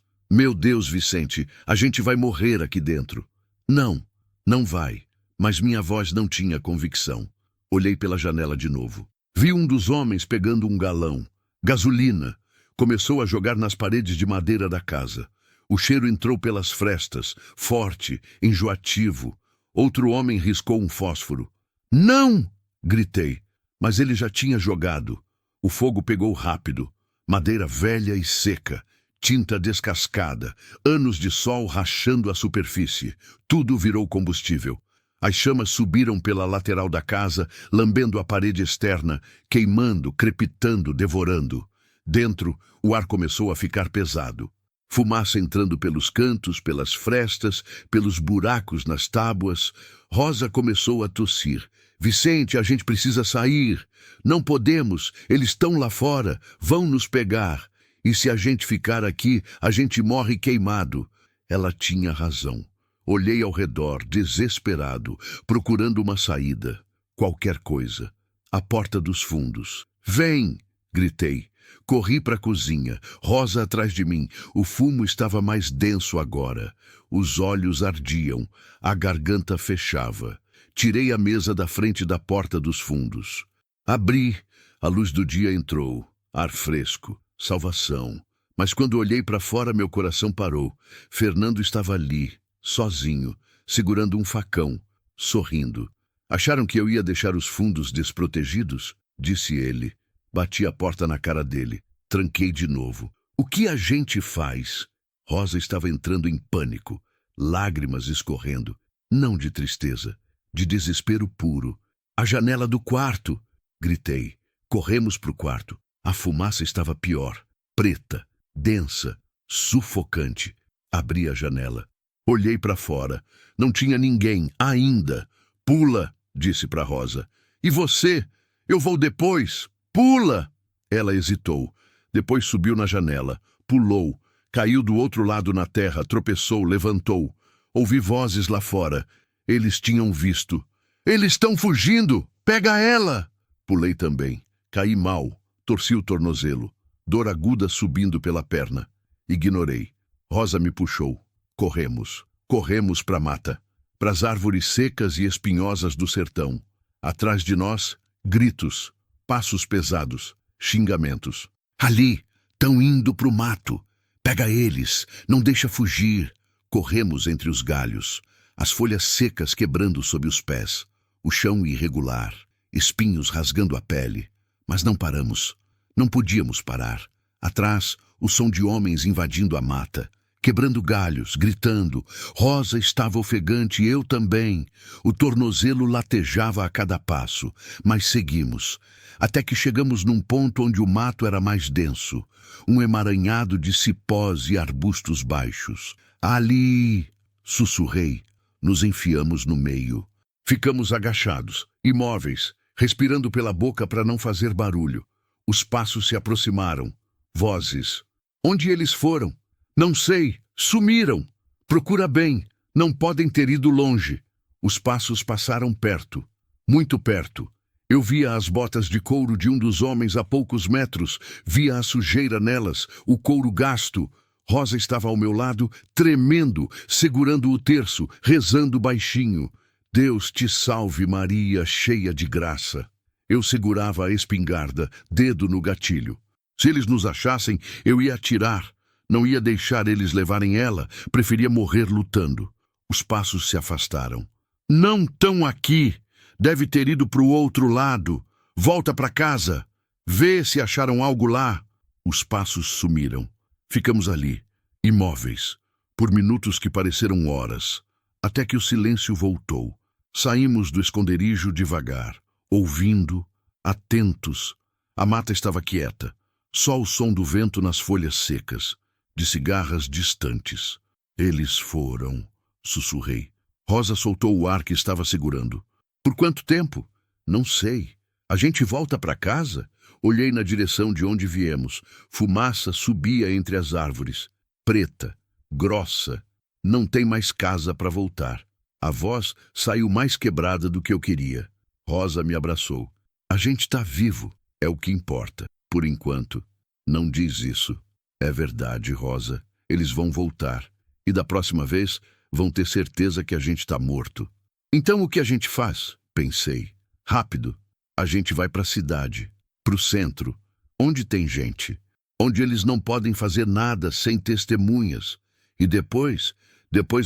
Vicente, a gente vai morrer aqui dentro. Não, não vai. Mas minha voz não tinha convicção. Olhei pela janela de novo. Vi um dos homens pegando um galão. Gasolina. Começou a jogar nas paredes de madeira da casa. O cheiro entrou pelas frestas, forte, enjoativo. Outro homem riscou um fósforo. Não! Gritei, mas ele já tinha jogado. O fogo pegou rápido. Madeira velha e seca, tinta descascada, anos de sol rachando a superfície. Tudo virou combustível. As chamas subiram pela lateral da casa, lambendo a parede externa, queimando, crepitando, devorando. Dentro, o ar começou a ficar pesado. Fumaça entrando pelos cantos, pelas frestas, pelos buracos nas tábuas. Rosa começou a tossir. Vicente, a gente precisa sair. Não podemos, eles estão lá fora, vão nos pegar. E se a gente ficar aqui, a gente morre queimado. Ela tinha razão. Olhei ao redor, desesperado, procurando uma saída. Qualquer coisa. A porta dos fundos. Vem! Gritei. Corri para a cozinha, Rosa atrás de mim. O fumo estava mais denso agora. Os olhos ardiam, a garganta fechava. Tirei a mesa da frente da porta dos fundos. Abri, a luz do dia entrou. Ar fresco, salvação. Mas quando olhei para fora, meu coração parou. Fernando estava ali, sozinho, segurando um facão, sorrindo. Acharam que eu ia deixar os fundos desprotegidos? Disse ele. Bati a porta na cara dele. Tranquei de novo. O que a gente faz? Rosa estava entrando em pânico. Lágrimas escorrendo. Não de tristeza, de desespero puro. A janela do quarto! Gritei. Corremos para o quarto. A fumaça estava pior. Preta, densa, sufocante. Abri a janela. Olhei para fora. Não tinha ninguém, ainda. Pula, disse para Rosa. E você? Eu vou depois. Pula! Ela hesitou. Depois subiu na janela. Pulou. Caiu do outro lado na terra. Tropeçou, levantou. Ouvi vozes lá fora. Eles tinham visto. Eles estão fugindo! Pega ela! Pulei também. Caí mal. Torci o tornozelo. Dor aguda subindo pela perna. Ignorei. Rosa me puxou. Corremos. Corremos para a mata, para as árvores secas e espinhosas do sertão. Atrás de nós, gritos, passos pesados, xingamentos. Ali, tão indo pro mato. Pega eles, não deixa fugir. Corremos entre os galhos, as folhas secas quebrando sob os pés, o chão irregular, espinhos rasgando a pele. Mas não paramos, não podíamos parar. Atrás, o som de homens invadindo a mata, quebrando galhos, gritando. Rosa estava ofegante e eu também. O tornozelo latejava a cada passo, mas seguimos, até que chegamos num ponto onde o mato era mais denso, um emaranhado de cipós e arbustos baixos. Ali, sussurrei, nos enfiamos no meio. Ficamos agachados, imóveis, respirando pela boca para não fazer barulho. Os passos se aproximaram. Vozes. Onde eles foram? Não sei. Sumiram. Procura bem. Não podem ter ido longe. Os passos passaram perto. Muito perto. Eu via as botas de couro de um dos homens a poucos metros. Via a sujeira nelas, o couro gasto. Rosa estava ao meu lado, tremendo, segurando o terço, rezando baixinho. Deus te salve, Maria, cheia de graça. Eu segurava a espingarda, dedo no gatilho. Se eles nos achassem, eu ia atirar. Não ia deixar eles levarem ela, preferia morrer lutando. Os passos se afastaram. Não tão aqui. Deve ter ido para o outro lado. Volta para casa. Vê se acharam algo lá. Os passos sumiram. Ficamos ali, imóveis, por minutos que pareceram horas, até que o silêncio voltou. Saímos do esconderijo devagar, ouvindo, atentos. A mata estava quieta, só o som do vento nas folhas secas, de cigarras distantes. Eles foram, sussurrei. Rosa soltou o ar que estava segurando. Por quanto tempo? Não sei. A gente volta para casa? Olhei na direção de onde viemos. Fumaça subia entre as árvores. Preta, grossa. Não tem mais casa para voltar. A voz saiu mais quebrada do que eu queria. Rosa me abraçou. A gente está vivo, é o que importa. Por enquanto. Não diz isso. É verdade, Rosa. Eles vão voltar. E da próxima vez, vão ter certeza que a gente está morto. Então o que a gente faz? Pensei. Rápido. A gente vai para a cidade. Para o centro. Onde tem gente. Onde eles não podem fazer nada sem testemunhas. E depois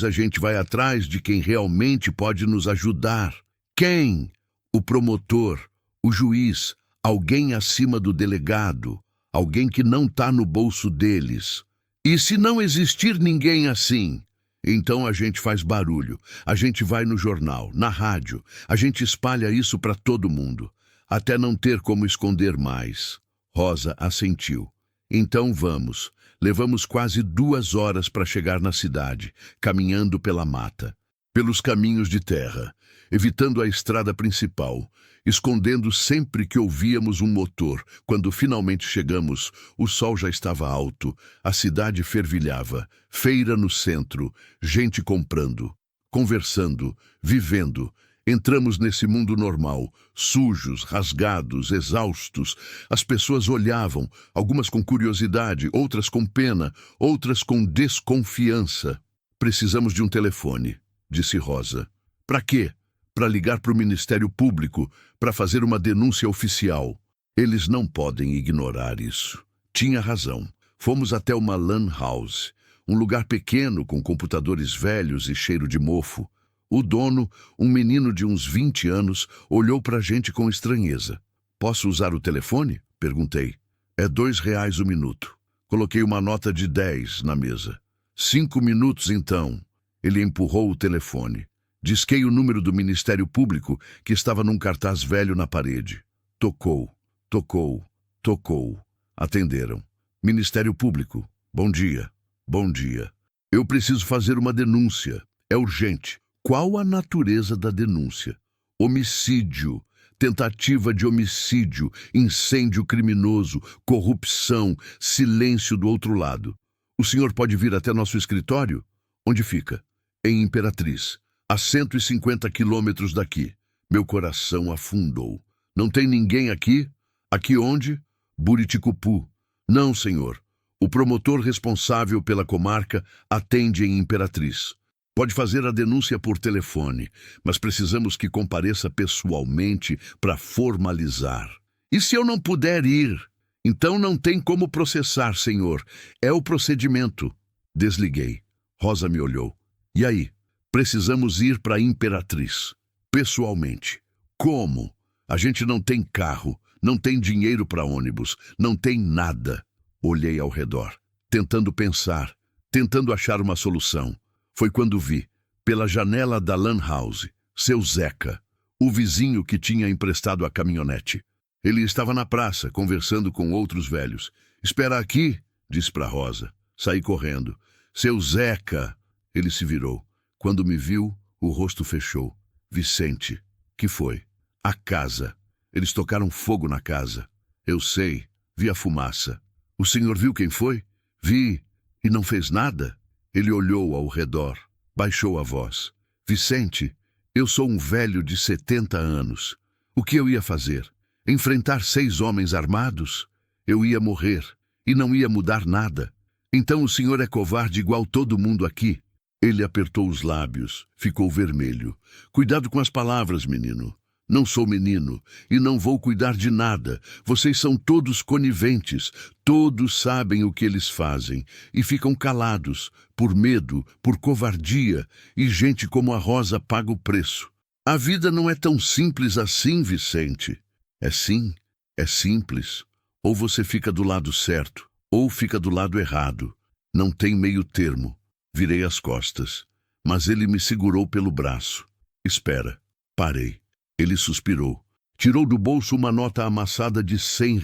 a gente vai atrás de quem realmente pode nos ajudar. Quem? O promotor, o juiz, alguém acima do delegado, alguém que não está no bolso deles. E se não existir ninguém assim, então a gente faz barulho, a gente vai no jornal, na rádio, a gente espalha isso para todo mundo, até não ter como esconder mais. Rosa assentiu. Então vamos. Levamos quase 2 horas para chegar na cidade, caminhando pela mata, pelos caminhos de terra, evitando a estrada principal, escondendo sempre que ouvíamos um motor. Quando finalmente chegamos, o sol já estava alto, a cidade fervilhava, feira no centro, gente comprando, conversando, vivendo. Entramos nesse mundo normal, sujos, rasgados, exaustos. As pessoas olhavam, algumas com curiosidade, outras com pena, outras com desconfiança. Precisamos de um telefone, disse Rosa. Para quê? Para ligar para o Ministério Público, para fazer uma denúncia oficial. Eles não podem ignorar isso. Tinha razão. Fomos até uma lan house, um lugar pequeno com computadores velhos e cheiro de mofo. O dono, um menino de uns 20 anos, olhou para a gente com estranheza. Posso usar o telefone? Perguntei. É R$ 2 o minuto. Coloquei uma nota de 10 na mesa. 5 minutos então. Ele empurrou o telefone. Disquei o número do Ministério Público, que estava num cartaz velho na parede. Tocou, tocou, tocou. Atenderam. Ministério Público. Bom dia. Bom dia. Eu preciso fazer uma denúncia. É urgente. Qual a natureza da denúncia? Homicídio, tentativa de homicídio, incêndio criminoso, corrupção, silêncio do outro lado. O senhor pode vir até nosso escritório? Onde fica? Em Imperatriz, a 150 quilômetros daqui. Meu coração afundou. Não tem ninguém aqui? Aqui onde? Buriticupu. Não, senhor. O promotor responsável pela comarca atende em Imperatriz. Pode fazer a denúncia por telefone, mas precisamos que compareça pessoalmente para formalizar. E se eu não puder ir? Então não tem como processar, senhor. É o procedimento. Desliguei. Rosa me olhou. E aí? Precisamos ir para a Imperatriz. Pessoalmente. Como? A gente não tem carro, não tem dinheiro para ônibus, não tem nada. Olhei ao redor, tentando pensar, tentando achar uma solução. Foi quando vi, pela janela da Lan House, seu Zeca, o vizinho que tinha emprestado a caminhonete. Ele estava na praça, conversando com outros velhos. Espera aqui, disse para Rosa. Saí correndo. Seu Zeca! Ele se virou. Quando me viu, o rosto fechou. Vicente. Que foi? A casa. Eles tocaram fogo na casa. Eu sei. Vi a fumaça. O senhor viu quem foi? Vi. E não fez nada? Ele olhou ao redor. Baixou a voz. Vicente, eu sou um velho de 70 anos. O que eu ia fazer? Enfrentar 6 homens armados? Eu ia morrer. E não ia mudar nada. Então o senhor é covarde igual todo mundo aqui? Ele apertou os lábios. Ficou vermelho. Cuidado com as palavras, menino. Não sou menino e não vou cuidar de nada. Vocês são todos coniventes. Todos sabem o que eles fazem e ficam calados, por medo, por covardia, e gente como a Rosa paga o preço. A vida não é tão simples assim, Vicente. É sim, é simples. Ou você fica do lado certo, ou fica do lado errado. Não tem meio termo. Virei as costas, mas ele me segurou pelo braço. Espera. Parei. Ele suspirou. Tirou do bolso uma nota amassada de R$ 100.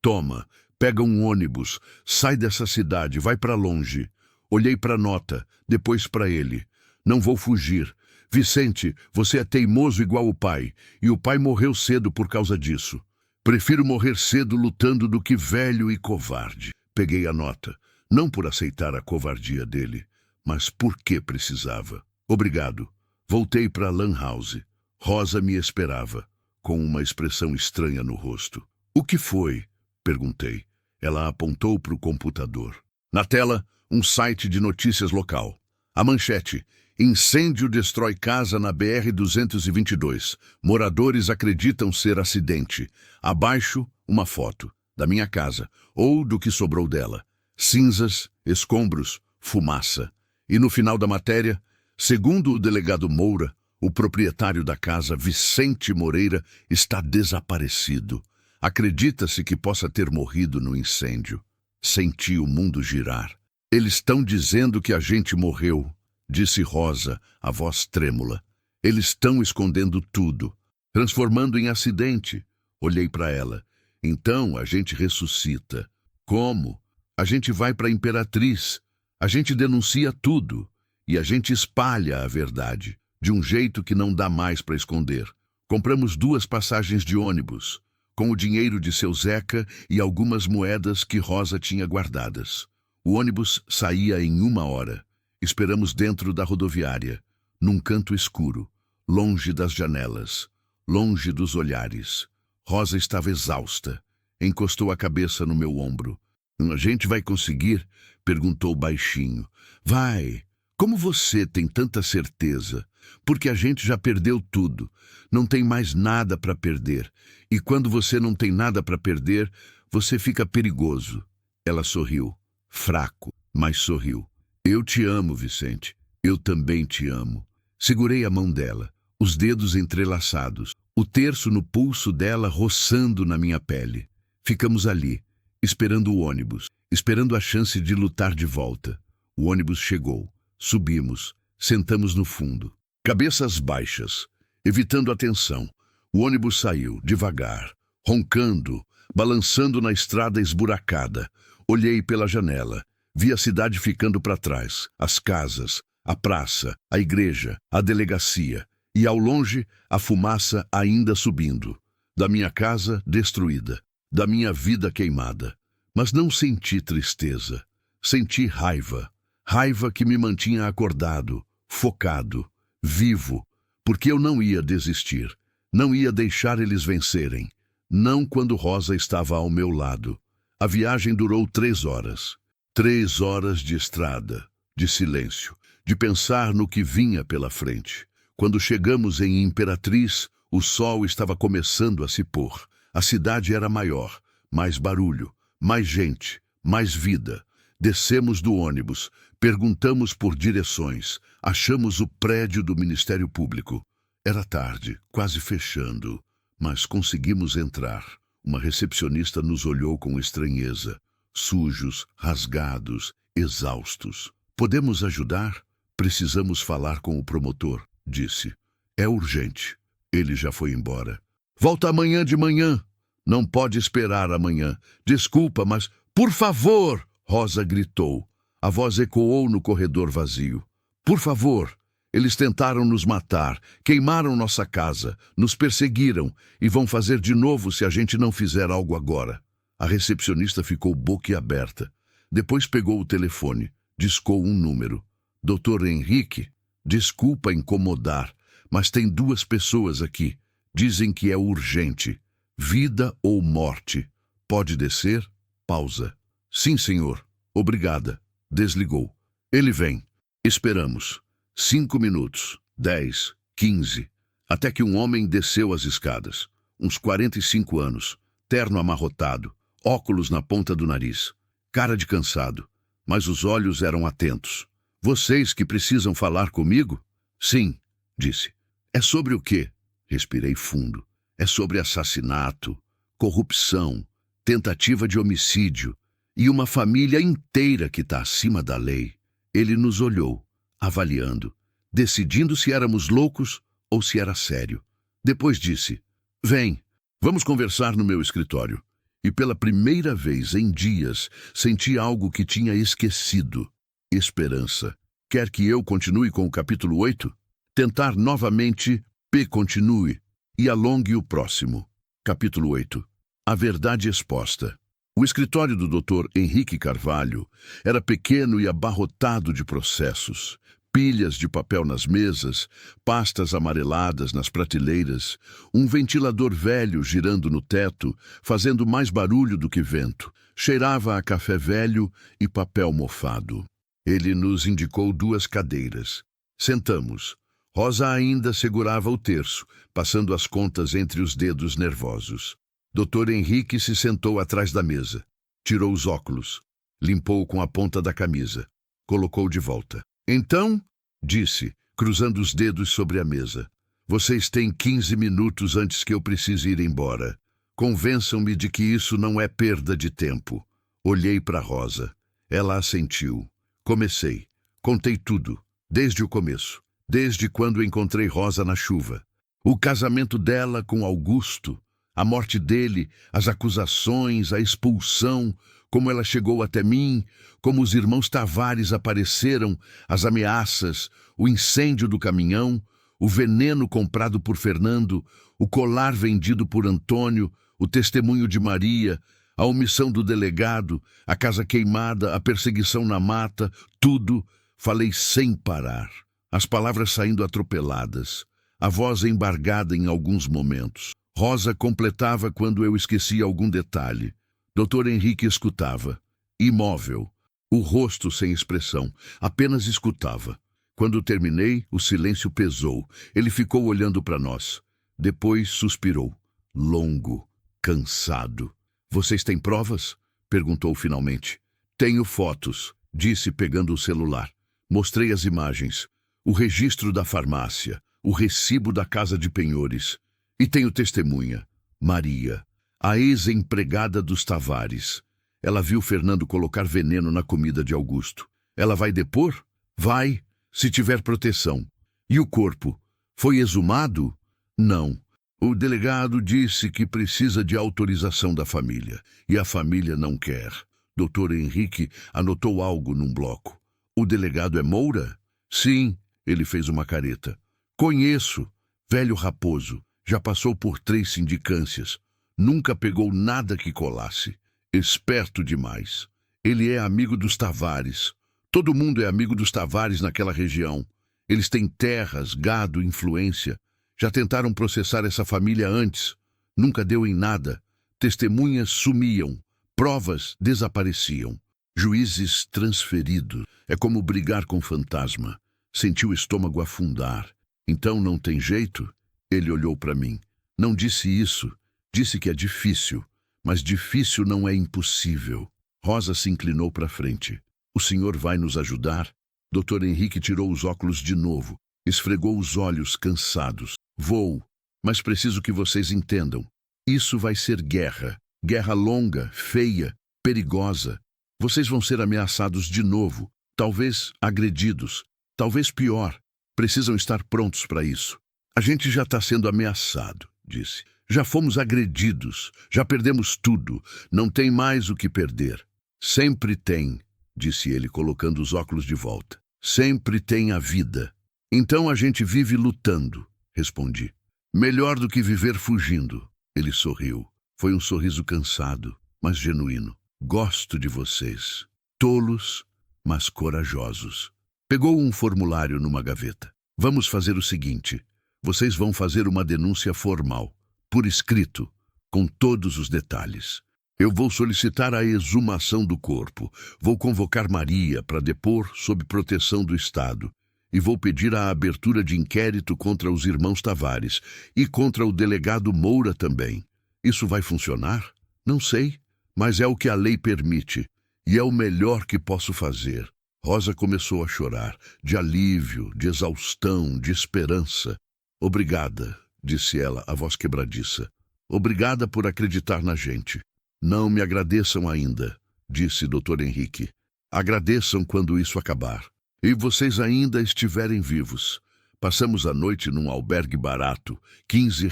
Toma, pega um ônibus, sai dessa cidade, vai para longe. Olhei para a nota, depois para ele. Não vou fugir. Vicente, você é teimoso igual o pai, e o pai morreu cedo por causa disso. Prefiro morrer cedo lutando do que velho e covarde. Peguei a nota, não por aceitar a covardia dele, mas porque precisava. Obrigado. Voltei para a Lan House. Rosa me esperava, com uma expressão estranha no rosto. O que foi? Perguntei. Ela apontou para o computador. Na tela, um site de notícias local. A manchete: incêndio destrói casa na BR-222. Moradores acreditam ser acidente. Abaixo, uma foto da minha casa, ou do que sobrou dela. Cinzas, escombros, fumaça. E no final da matéria, segundo o delegado Moura, o proprietário da casa, Vicente Moreira, está desaparecido. Acredita-se que possa ter morrido no incêndio. Senti o mundo girar. Eles estão dizendo que a gente morreu, disse Rosa, a voz trêmula. Eles estão escondendo tudo, transformando em acidente. Olhei para ela. Então a gente ressuscita. Como? A gente vai para a Imperatriz. A gente denuncia tudo. E a gente espalha a verdade. De um jeito que não dá mais para esconder. Compramos 2 passagens de ônibus, com o dinheiro de seu Zeca e algumas moedas que Rosa tinha guardadas. O ônibus saía em 1 hora. Esperamos dentro da rodoviária, num canto escuro, longe das janelas, longe dos olhares. Rosa estava exausta. Encostou a cabeça no meu ombro. A gente vai conseguir? Perguntou baixinho. Vai. Como você tem tanta certeza? Porque a gente já perdeu tudo. Não tem mais nada para perder. E quando você não tem nada para perder, você fica perigoso. Ela sorriu. Fraco, mas sorriu. Eu te amo, Vicente. Eu também te amo. Segurei a mão dela, os dedos entrelaçados, o terço no pulso dela roçando na minha pele. Ficamos ali, esperando o ônibus, esperando a chance de lutar de volta. O ônibus chegou. Subimos, sentamos no fundo. Cabeças baixas, evitando a tensão. O ônibus saiu, devagar, roncando, balançando na estrada esburacada. Olhei pela janela. Vi a cidade ficando para trás, as casas, a praça, a igreja, a delegacia. E ao longe, a fumaça ainda subindo. Da minha casa destruída, da minha vida queimada. Mas não senti tristeza. Senti raiva. Raiva que me mantinha acordado, focado, vivo, porque eu não ia desistir, não ia deixar eles vencerem, não quando Rosa estava ao meu lado. A viagem durou 3 horas. 3 horas de estrada, de silêncio, de pensar no que vinha pela frente. Quando chegamos em Imperatriz, o sol estava começando a se pôr. A cidade era maior, mais barulho, mais gente, mais vida. Descemos do ônibus, perguntamos por direções, achamos o prédio do Ministério Público. Era tarde, quase fechando, mas conseguimos entrar. Uma recepcionista nos olhou com estranheza, sujos, rasgados, exaustos. Podemos ajudar? Precisamos falar com o promotor, disse. É urgente. Ele já foi embora. Volta amanhã de manhã. Não pode esperar amanhã. Desculpa, mas... Por favor! Rosa gritou. A voz ecoou no corredor vazio. Por favor! Eles tentaram nos matar, queimaram nossa casa, nos perseguiram e vão fazer de novo se a gente não fizer algo agora. A recepcionista ficou boquiaberta. Depois pegou o telefone, discou um número. Dr. Henrique, desculpa incomodar, mas tem 2 pessoas aqui. Dizem que é urgente. Vida ou morte. Pode descer? Pausa. Sim, senhor. Obrigada. Desligou. Ele vem. Esperamos. 5 minutos, 10, 15, até que um homem desceu as escadas. Uns 45 anos, terno amarrotado, óculos na ponta do nariz, cara de cansado, mas os olhos eram atentos. Vocês que precisam falar comigo? Sim, disse. É sobre o quê? Respirei fundo. É sobre assassinato, corrupção, tentativa de homicídio e uma família inteira que está acima da lei. Ele nos olhou, avaliando, decidindo se éramos loucos ou se era sério. Depois disse, vem, vamos conversar no meu escritório. E pela primeira vez em dias, senti algo que tinha esquecido. Esperança. Quer que eu continue com o capítulo 8? Tentar novamente, continue, e alongue o próximo. Capítulo 8. A verdade exposta. O escritório do Dr. Henrique Carvalho era pequeno e abarrotado de processos. Pilhas de papel nas mesas, pastas amareladas nas prateleiras, um ventilador velho girando no teto, fazendo mais barulho do que vento. Cheirava a café velho e papel mofado. Ele nos indicou 2 cadeiras. Sentamos. Rosa ainda segurava o terço, passando as contas entre os dedos nervosos. Dr. Henrique se sentou atrás da mesa. Tirou os óculos. Limpou com a ponta da camisa. Colocou de volta. Então, disse, cruzando os dedos sobre a mesa, vocês têm 15 minutos antes que eu precise ir embora. Convençam-me de que isso não é perda de tempo. Olhei para Rosa. Ela assentiu. Comecei. Contei tudo, desde o começo, desde quando encontrei Rosa na chuva. O casamento dela com Augusto, a morte dele, as acusações, a expulsão, como ela chegou até mim, como os irmãos Tavares apareceram, as ameaças, o incêndio do caminhão, o veneno comprado por Fernando, o colar vendido por Antônio, o testemunho de Maria, a omissão do delegado, a casa queimada, a perseguição na mata, tudo, falei sem parar. As palavras saindo atropeladas, a voz embargada em alguns momentos. Rosa completava quando eu esquecia algum detalhe. Dr. Henrique escutava, imóvel, o rosto sem expressão, apenas escutava. Quando terminei, o silêncio pesou. Ele ficou olhando para nós. Depois suspirou, longo, cansado. Vocês têm provas? Perguntou finalmente. Tenho fotos, disse pegando o celular. Mostrei as imagens, o registro da farmácia, o recibo da casa de penhores. E tenho testemunha, Maria, a ex-empregada dos Tavares. Ela viu Fernando colocar veneno na comida de Augusto. Ela vai depor? Vai, se tiver proteção. E o corpo? Foi exumado? Não. O delegado disse que precisa de autorização da família. E a família não quer. Dr. Henrique anotou algo num bloco. O delegado é Moura? Sim, ele fez uma careta. Conheço. Velho raposo. Já passou por 3 sindicâncias. Nunca pegou nada que colasse. Esperto demais. Ele é amigo dos Tavares. Todo mundo é amigo dos Tavares naquela região. Eles têm terras, gado, influência. Já tentaram processar essa família antes. Nunca deu em nada. Testemunhas sumiam. Provas desapareciam. Juízes transferidos. É como brigar com fantasma. Senti o estômago afundar. Então não tem jeito? Ele olhou para mim. Não disse isso. Disse que é difícil. Mas difícil não é impossível. Rosa se inclinou para frente. O senhor vai nos ajudar? Dr. Henrique tirou os óculos de novo. Esfregou os olhos cansados. Vou. Mas preciso que vocês entendam. Isso vai ser guerra. Guerra longa, feia, perigosa. Vocês vão ser ameaçados de novo. Talvez agredidos. Talvez pior. Precisam estar prontos para isso. A gente já está sendo ameaçado, disse. Já fomos agredidos. Já perdemos tudo. Não tem mais o que perder. Sempre tem, disse ele, colocando os óculos de volta. Sempre tem a vida. Então a gente vive lutando, respondi. Melhor do que viver fugindo. Ele sorriu. Foi um sorriso cansado, mas genuíno. Gosto de vocês. Tolos, mas corajosos. Pegou um formulário numa gaveta. Vamos fazer o seguinte. Vocês vão fazer uma denúncia formal, por escrito, com todos os detalhes. Eu vou solicitar a exumação do corpo. Vou convocar Maria para depor sob proteção do Estado. E vou pedir a abertura de inquérito contra os irmãos Tavares e contra o delegado Moura também. Isso vai funcionar? Não sei, mas é o que a lei permite. E é o melhor que posso fazer. Rosa começou a chorar, de alívio, de exaustão, de esperança. Obrigada, disse ela, a voz quebradiça. Obrigada por acreditar na gente. Não me agradeçam ainda, disse Dr. Henrique. Agradeçam quando isso acabar. E vocês ainda estiverem vivos. Passamos a noite num albergue barato, R$ 15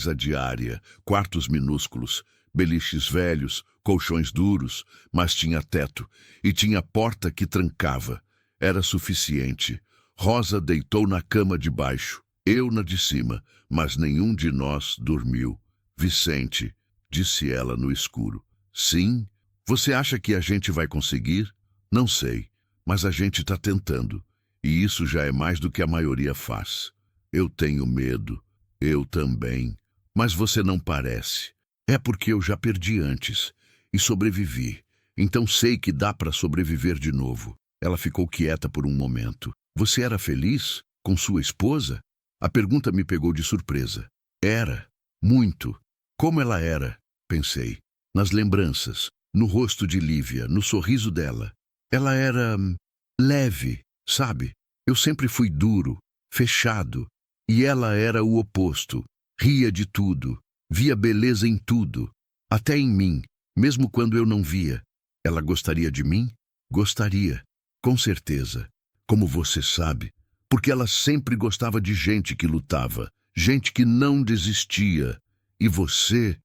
a diária, quartos minúsculos, beliches velhos, colchões duros, mas tinha teto e tinha porta que trancava. Era suficiente. Rosa deitou na cama de baixo, eu na de cima, mas nenhum de nós dormiu. Vicente, disse ela no escuro. Sim? Você acha que a gente vai conseguir? Não sei, mas a gente está tentando. E isso já é mais do que a maioria faz. Eu tenho medo. Eu também. Mas você não parece. É porque eu já perdi antes. E sobrevivi. Então sei que dá para sobreviver de novo. Ela ficou quieta por um momento. Você era feliz? Com sua esposa? A pergunta me pegou de surpresa. Era. Muito. Como ela era? Pensei. Nas lembranças. No rosto de Lívia. No sorriso dela. Ela era leve, sabe? Eu sempre fui duro, fechado. E ela era o oposto. Ria de tudo. Via beleza em tudo. Até em mim, mesmo quando eu não via. Ela gostaria de mim? Gostaria. Com certeza. Como você sabe. Porque ela sempre gostava de gente que lutava. Gente que não desistia. E você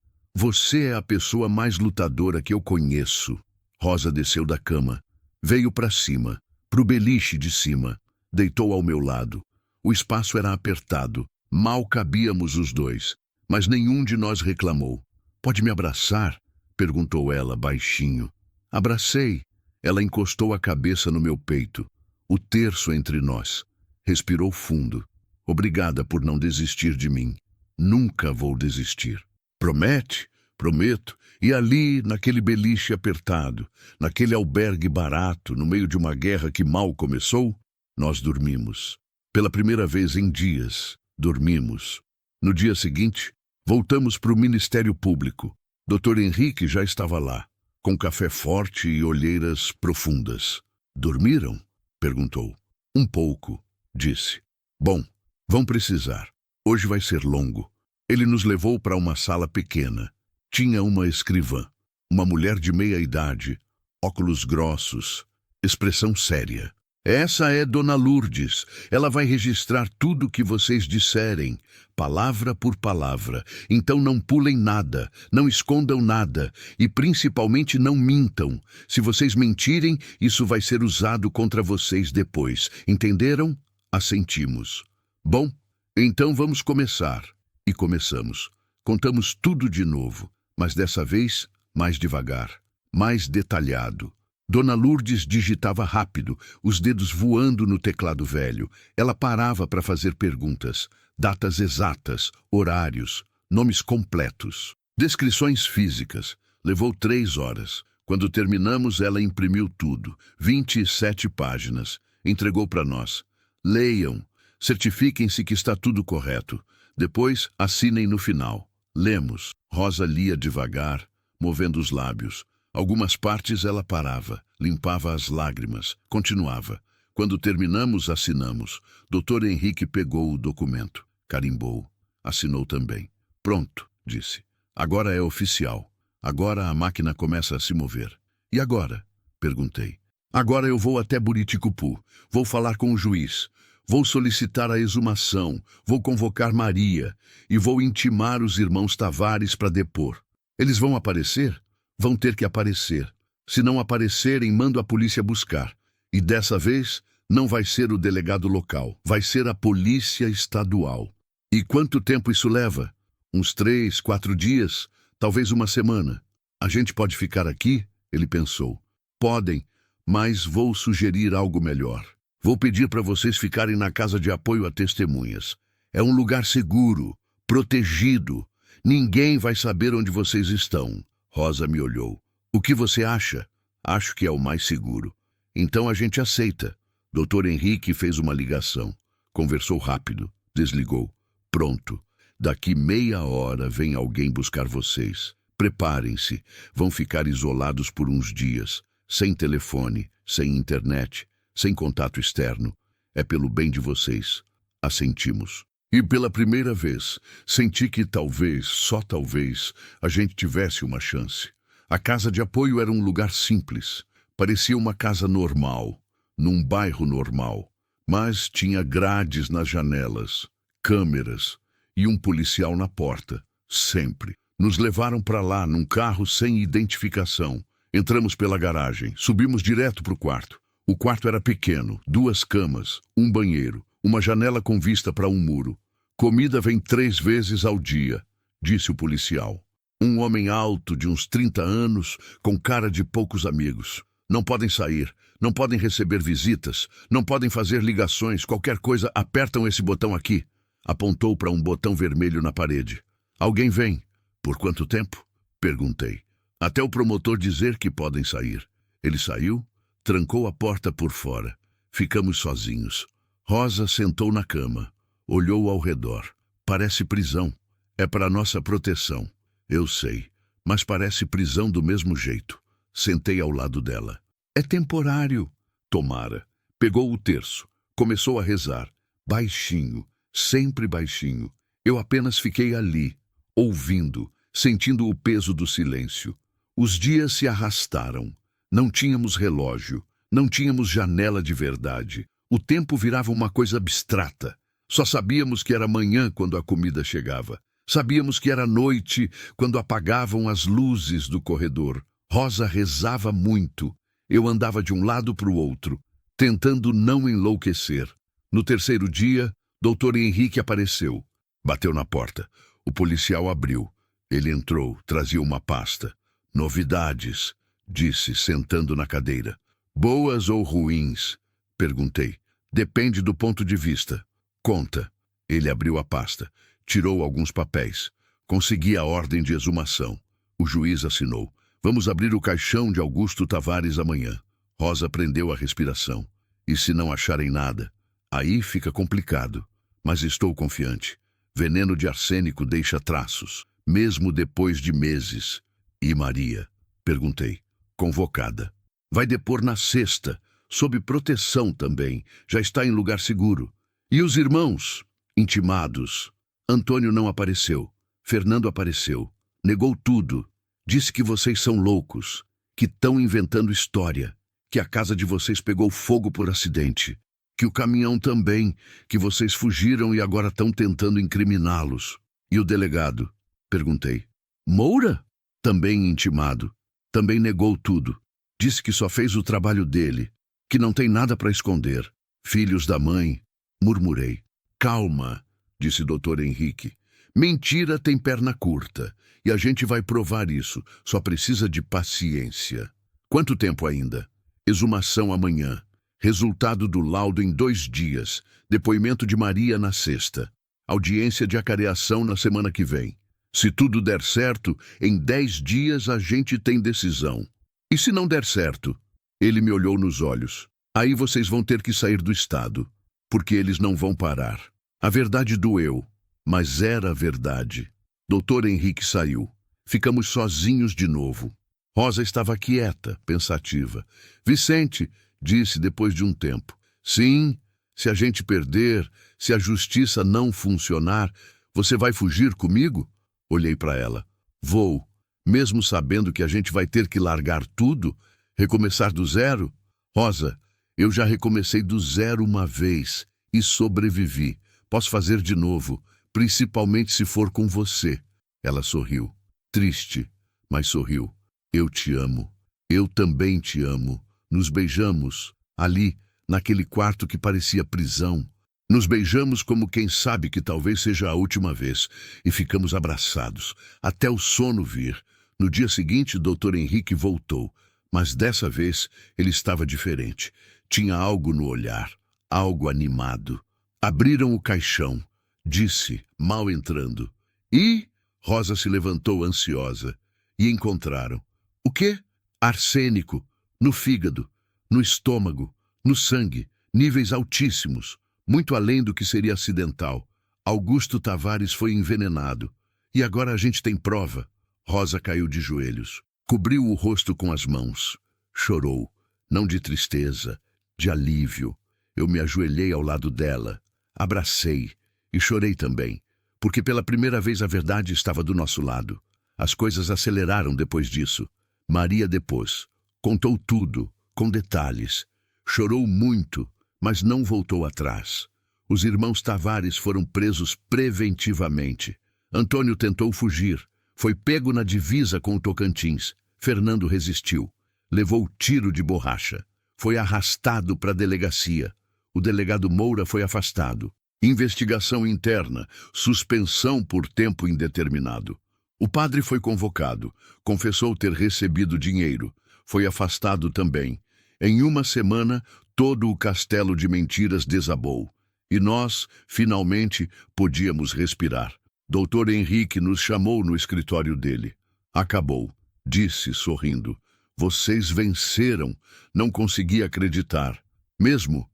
é a pessoa mais lutadora que eu conheço. Rosa desceu da cama. Veio para cima, pro beliche de cima. Deitou ao meu lado. O espaço era apertado. Mal cabíamos os dois. Mas nenhum de nós reclamou. Pode me abraçar? Perguntou ela, baixinho. Abracei. Ela encostou a cabeça no meu peito. O terço entre nós. Respirou fundo. Obrigada por não desistir de mim. Nunca vou desistir. Promete? Prometo. E ali, naquele beliche apertado, naquele albergue barato, no meio de uma guerra que mal começou, nós dormimos. Pela primeira vez em dias, dormimos. No dia seguinte, voltamos para o Ministério Público. Dr. Henrique já estava lá, com café forte e olheiras profundas. Dormiram? Perguntou. Um pouco, disse. Bom, vão precisar. Hoje vai ser longo. Ele nos levou para uma sala pequena. Tinha uma escrivã, uma mulher de meia idade, óculos grossos, expressão séria. Essa é Dona Lourdes. Ela vai registrar tudo o que vocês disserem, palavra por palavra. Então não pulem nada, não escondam nada e principalmente não mintam. Se vocês mentirem, isso vai ser usado contra vocês depois. Entenderam? Assentimos. Bom, então vamos começar. E começamos. Contamos tudo de novo. Mas dessa vez, mais devagar, mais detalhado. Dona Lourdes digitava rápido, os dedos voando no teclado velho. Ela parava para fazer perguntas, datas exatas, horários, nomes completos, descrições físicas. Levou 3 horas. Quando terminamos, ela imprimiu tudo, 27 páginas, entregou para nós. Leiam. Certifiquem-se que está tudo correto. Depois, assinem no final. Lemos. Rosa lia devagar, movendo os lábios. Algumas partes ela parava, limpava as lágrimas, continuava. Quando terminamos, assinamos. Dr. Henrique pegou o documento, carimbou, assinou também. Pronto, disse. Agora é oficial. Agora a máquina começa a se mover. E agora? Perguntei. Agora eu vou até Buriticupu. Vou falar com o juiz. Vou solicitar a exumação. Vou convocar Maria. E vou intimar os irmãos Tavares para depor. Eles vão aparecer? Vão ter que aparecer. Se não aparecerem, mando a polícia buscar. E dessa vez, não vai ser o delegado local. Vai ser a polícia estadual. E quanto tempo isso leva? Uns 3, 4 dias? Talvez uma semana. A gente pode ficar aqui? Ele pensou. Podem, mas vou sugerir algo melhor. Vou pedir para vocês ficarem na casa de apoio a testemunhas. É um lugar seguro, protegido. Ninguém vai saber onde vocês estão. Rosa me olhou. O que você acha? Acho que é o mais seguro. Então a gente aceita. Dr. Henrique fez uma ligação. Conversou rápido. Desligou. Pronto. Daqui meia hora vem alguém buscar vocês. Preparem-se. Vão ficar isolados por uns dias. Sem telefone, sem internet, sem contato externo. É pelo bem de vocês. Assentimos. E pela primeira vez, senti que talvez, só talvez, a gente tivesse uma chance. A casa de apoio era um lugar simples. Parecia uma casa normal, num bairro normal. Mas tinha grades nas janelas, câmeras e um policial na porta, sempre. Nos levaram para lá num carro sem identificação. Entramos pela garagem, subimos direto para o quarto. O quarto era pequeno, 2 camas, um banheiro, uma janela com vista para um muro. Comida vem 3 vezes ao dia, disse o policial. Um homem alto, de uns 30 anos, com cara de poucos amigos. Não podem sair, não podem receber visitas, não podem fazer ligações, qualquer coisa, apertam esse botão aqui. Apontou para um botão vermelho na parede. Alguém vem. Por quanto tempo? Perguntei. Até o promotor dizer que podem sair. Ele saiu, trancou a porta por fora. Ficamos sozinhos. Rosa sentou na cama, olhou ao redor. Parece prisão. É para nossa proteção. Eu sei, mas parece prisão do mesmo jeito. Sentei ao lado dela. É temporário. Tomara. Pegou o terço. Começou a rezar. Baixinho, sempre baixinho. Eu apenas fiquei ali, ouvindo, sentindo o peso do silêncio. Os dias se arrastaram. Não tínhamos relógio, não tínhamos janela de verdade. O tempo virava uma coisa abstrata. Só sabíamos que era manhã quando a comida chegava. Sabíamos que era noite quando apagavam as luzes do corredor. Rosa rezava muito. Eu andava de um lado para o outro, tentando não enlouquecer. No terceiro dia, Dr. Henrique apareceu. Bateu na porta. O policial abriu. Ele entrou, trazia uma pasta. Novidades, disse, sentando na cadeira. Boas ou ruins? Perguntei. Depende do ponto de vista. Conta. Ele abriu a pasta. Tirou alguns papéis. Consegui a ordem de exumação. O juiz assinou. Vamos abrir o caixão de Augusto Tavares amanhã. Rosa prendeu a respiração. E se não acharem nada? Aí fica complicado. Mas estou confiante. Veneno de arsênico deixa traços, mesmo depois de meses. E Maria? Perguntei. Convocada. Vai depor na sexta, sob proteção também. Já está em lugar seguro. E os irmãos? Intimados. Antônio não apareceu. Fernando apareceu. Negou tudo. Disse que vocês são loucos, que estão inventando história, que a casa de vocês pegou fogo por acidente, que o caminhão também, que vocês fugiram e agora estão tentando incriminá-los. E o delegado? Perguntei. Moura? Também intimado. Também negou tudo. Disse que só fez o trabalho dele, que não tem nada para esconder. Filhos da mãe, murmurei. Calma, disse Dr. Henrique. Mentira tem perna curta, e a gente vai provar isso. Só precisa de paciência. Quanto tempo ainda? Exumação amanhã. Resultado do laudo em 2 dias. Depoimento de Maria na sexta. Audiência de acareação na semana que vem. Se tudo der certo, em 10 dias a gente tem decisão. E se não der certo? Ele me olhou nos olhos. Aí vocês vão ter que sair do estado. porque eles não vão parar. A verdade doeu, mas era a verdade. Doutor Henrique saiu. Ficamos sozinhos de novo. Rosa estava quieta, pensativa. Vicente, disse depois de um tempo. Sim, se a gente perder, se a justiça não funcionar, você vai fugir comigo? Olhei para ela. Vou, mesmo sabendo que a gente vai ter que largar tudo, recomeçar do zero? Rosa, eu já recomecei do zero uma vez e sobrevivi. Posso fazer de novo, principalmente se for com você. Ela sorriu. Triste, mas sorriu. Eu te amo. Eu também te amo. Nos beijamos, ali, naquele quarto que parecia prisão. Nos beijamos como quem sabe que talvez seja a última vez, e ficamos abraçados, até o sono vir. No dia seguinte, Dr. Henrique voltou, mas dessa vez ele estava diferente. Tinha algo no olhar, algo animado. Abriram o caixão, disse, mal entrando. E Rosa se levantou ansiosa. E encontraram. O quê? Arsênico. No fígado, no estômago, no sangue, níveis altíssimos, muito além do que seria acidental. Augusto Tavares foi envenenado. E agora a gente tem prova. Rosa caiu de joelhos. Cobriu o rosto com as mãos. Chorou, não de tristeza, de alívio. Eu me ajoelhei ao lado dela, abracei e chorei também, porque pela primeira vez a verdade estava do nosso lado. As coisas aceleraram depois disso. Maria depôs, contou tudo, com detalhes. Chorou muito, mas não voltou atrás. Os irmãos Tavares foram presos preventivamente. Antônio tentou fugir. Foi pego na divisa com o Tocantins. Fernando resistiu. Levou tiro de borracha. Foi arrastado para a delegacia. O delegado Moura foi afastado. Investigação interna, suspensão por tempo indeterminado. O padre foi convocado. Confessou ter recebido dinheiro. Foi afastado também. Em uma semana, todo o castelo de mentiras desabou. E nós, finalmente, podíamos respirar. Doutor Henrique nos chamou no escritório dele. Acabou, disse, sorrindo. Vocês venceram. Não consegui acreditar. Mesmo,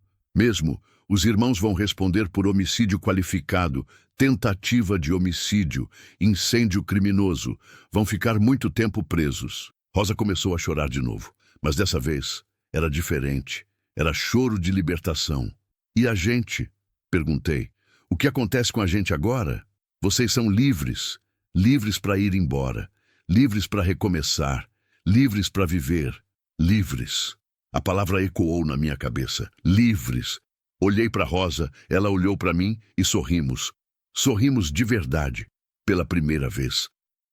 os irmãos vão responder por homicídio qualificado, tentativa de homicídio, incêndio criminoso. Vão ficar muito tempo presos. Rosa começou a chorar de novo, mas dessa vez era diferente. Era choro de libertação. E a gente? Perguntei. O que acontece com a gente agora? Vocês são livres. Livres para ir embora. Livres para recomeçar. Livres para viver. Livres. A palavra ecoou na minha cabeça. Livres. Olhei para Rosa, ela olhou para mim e sorrimos. Sorrimos de verdade. Pela primeira vez.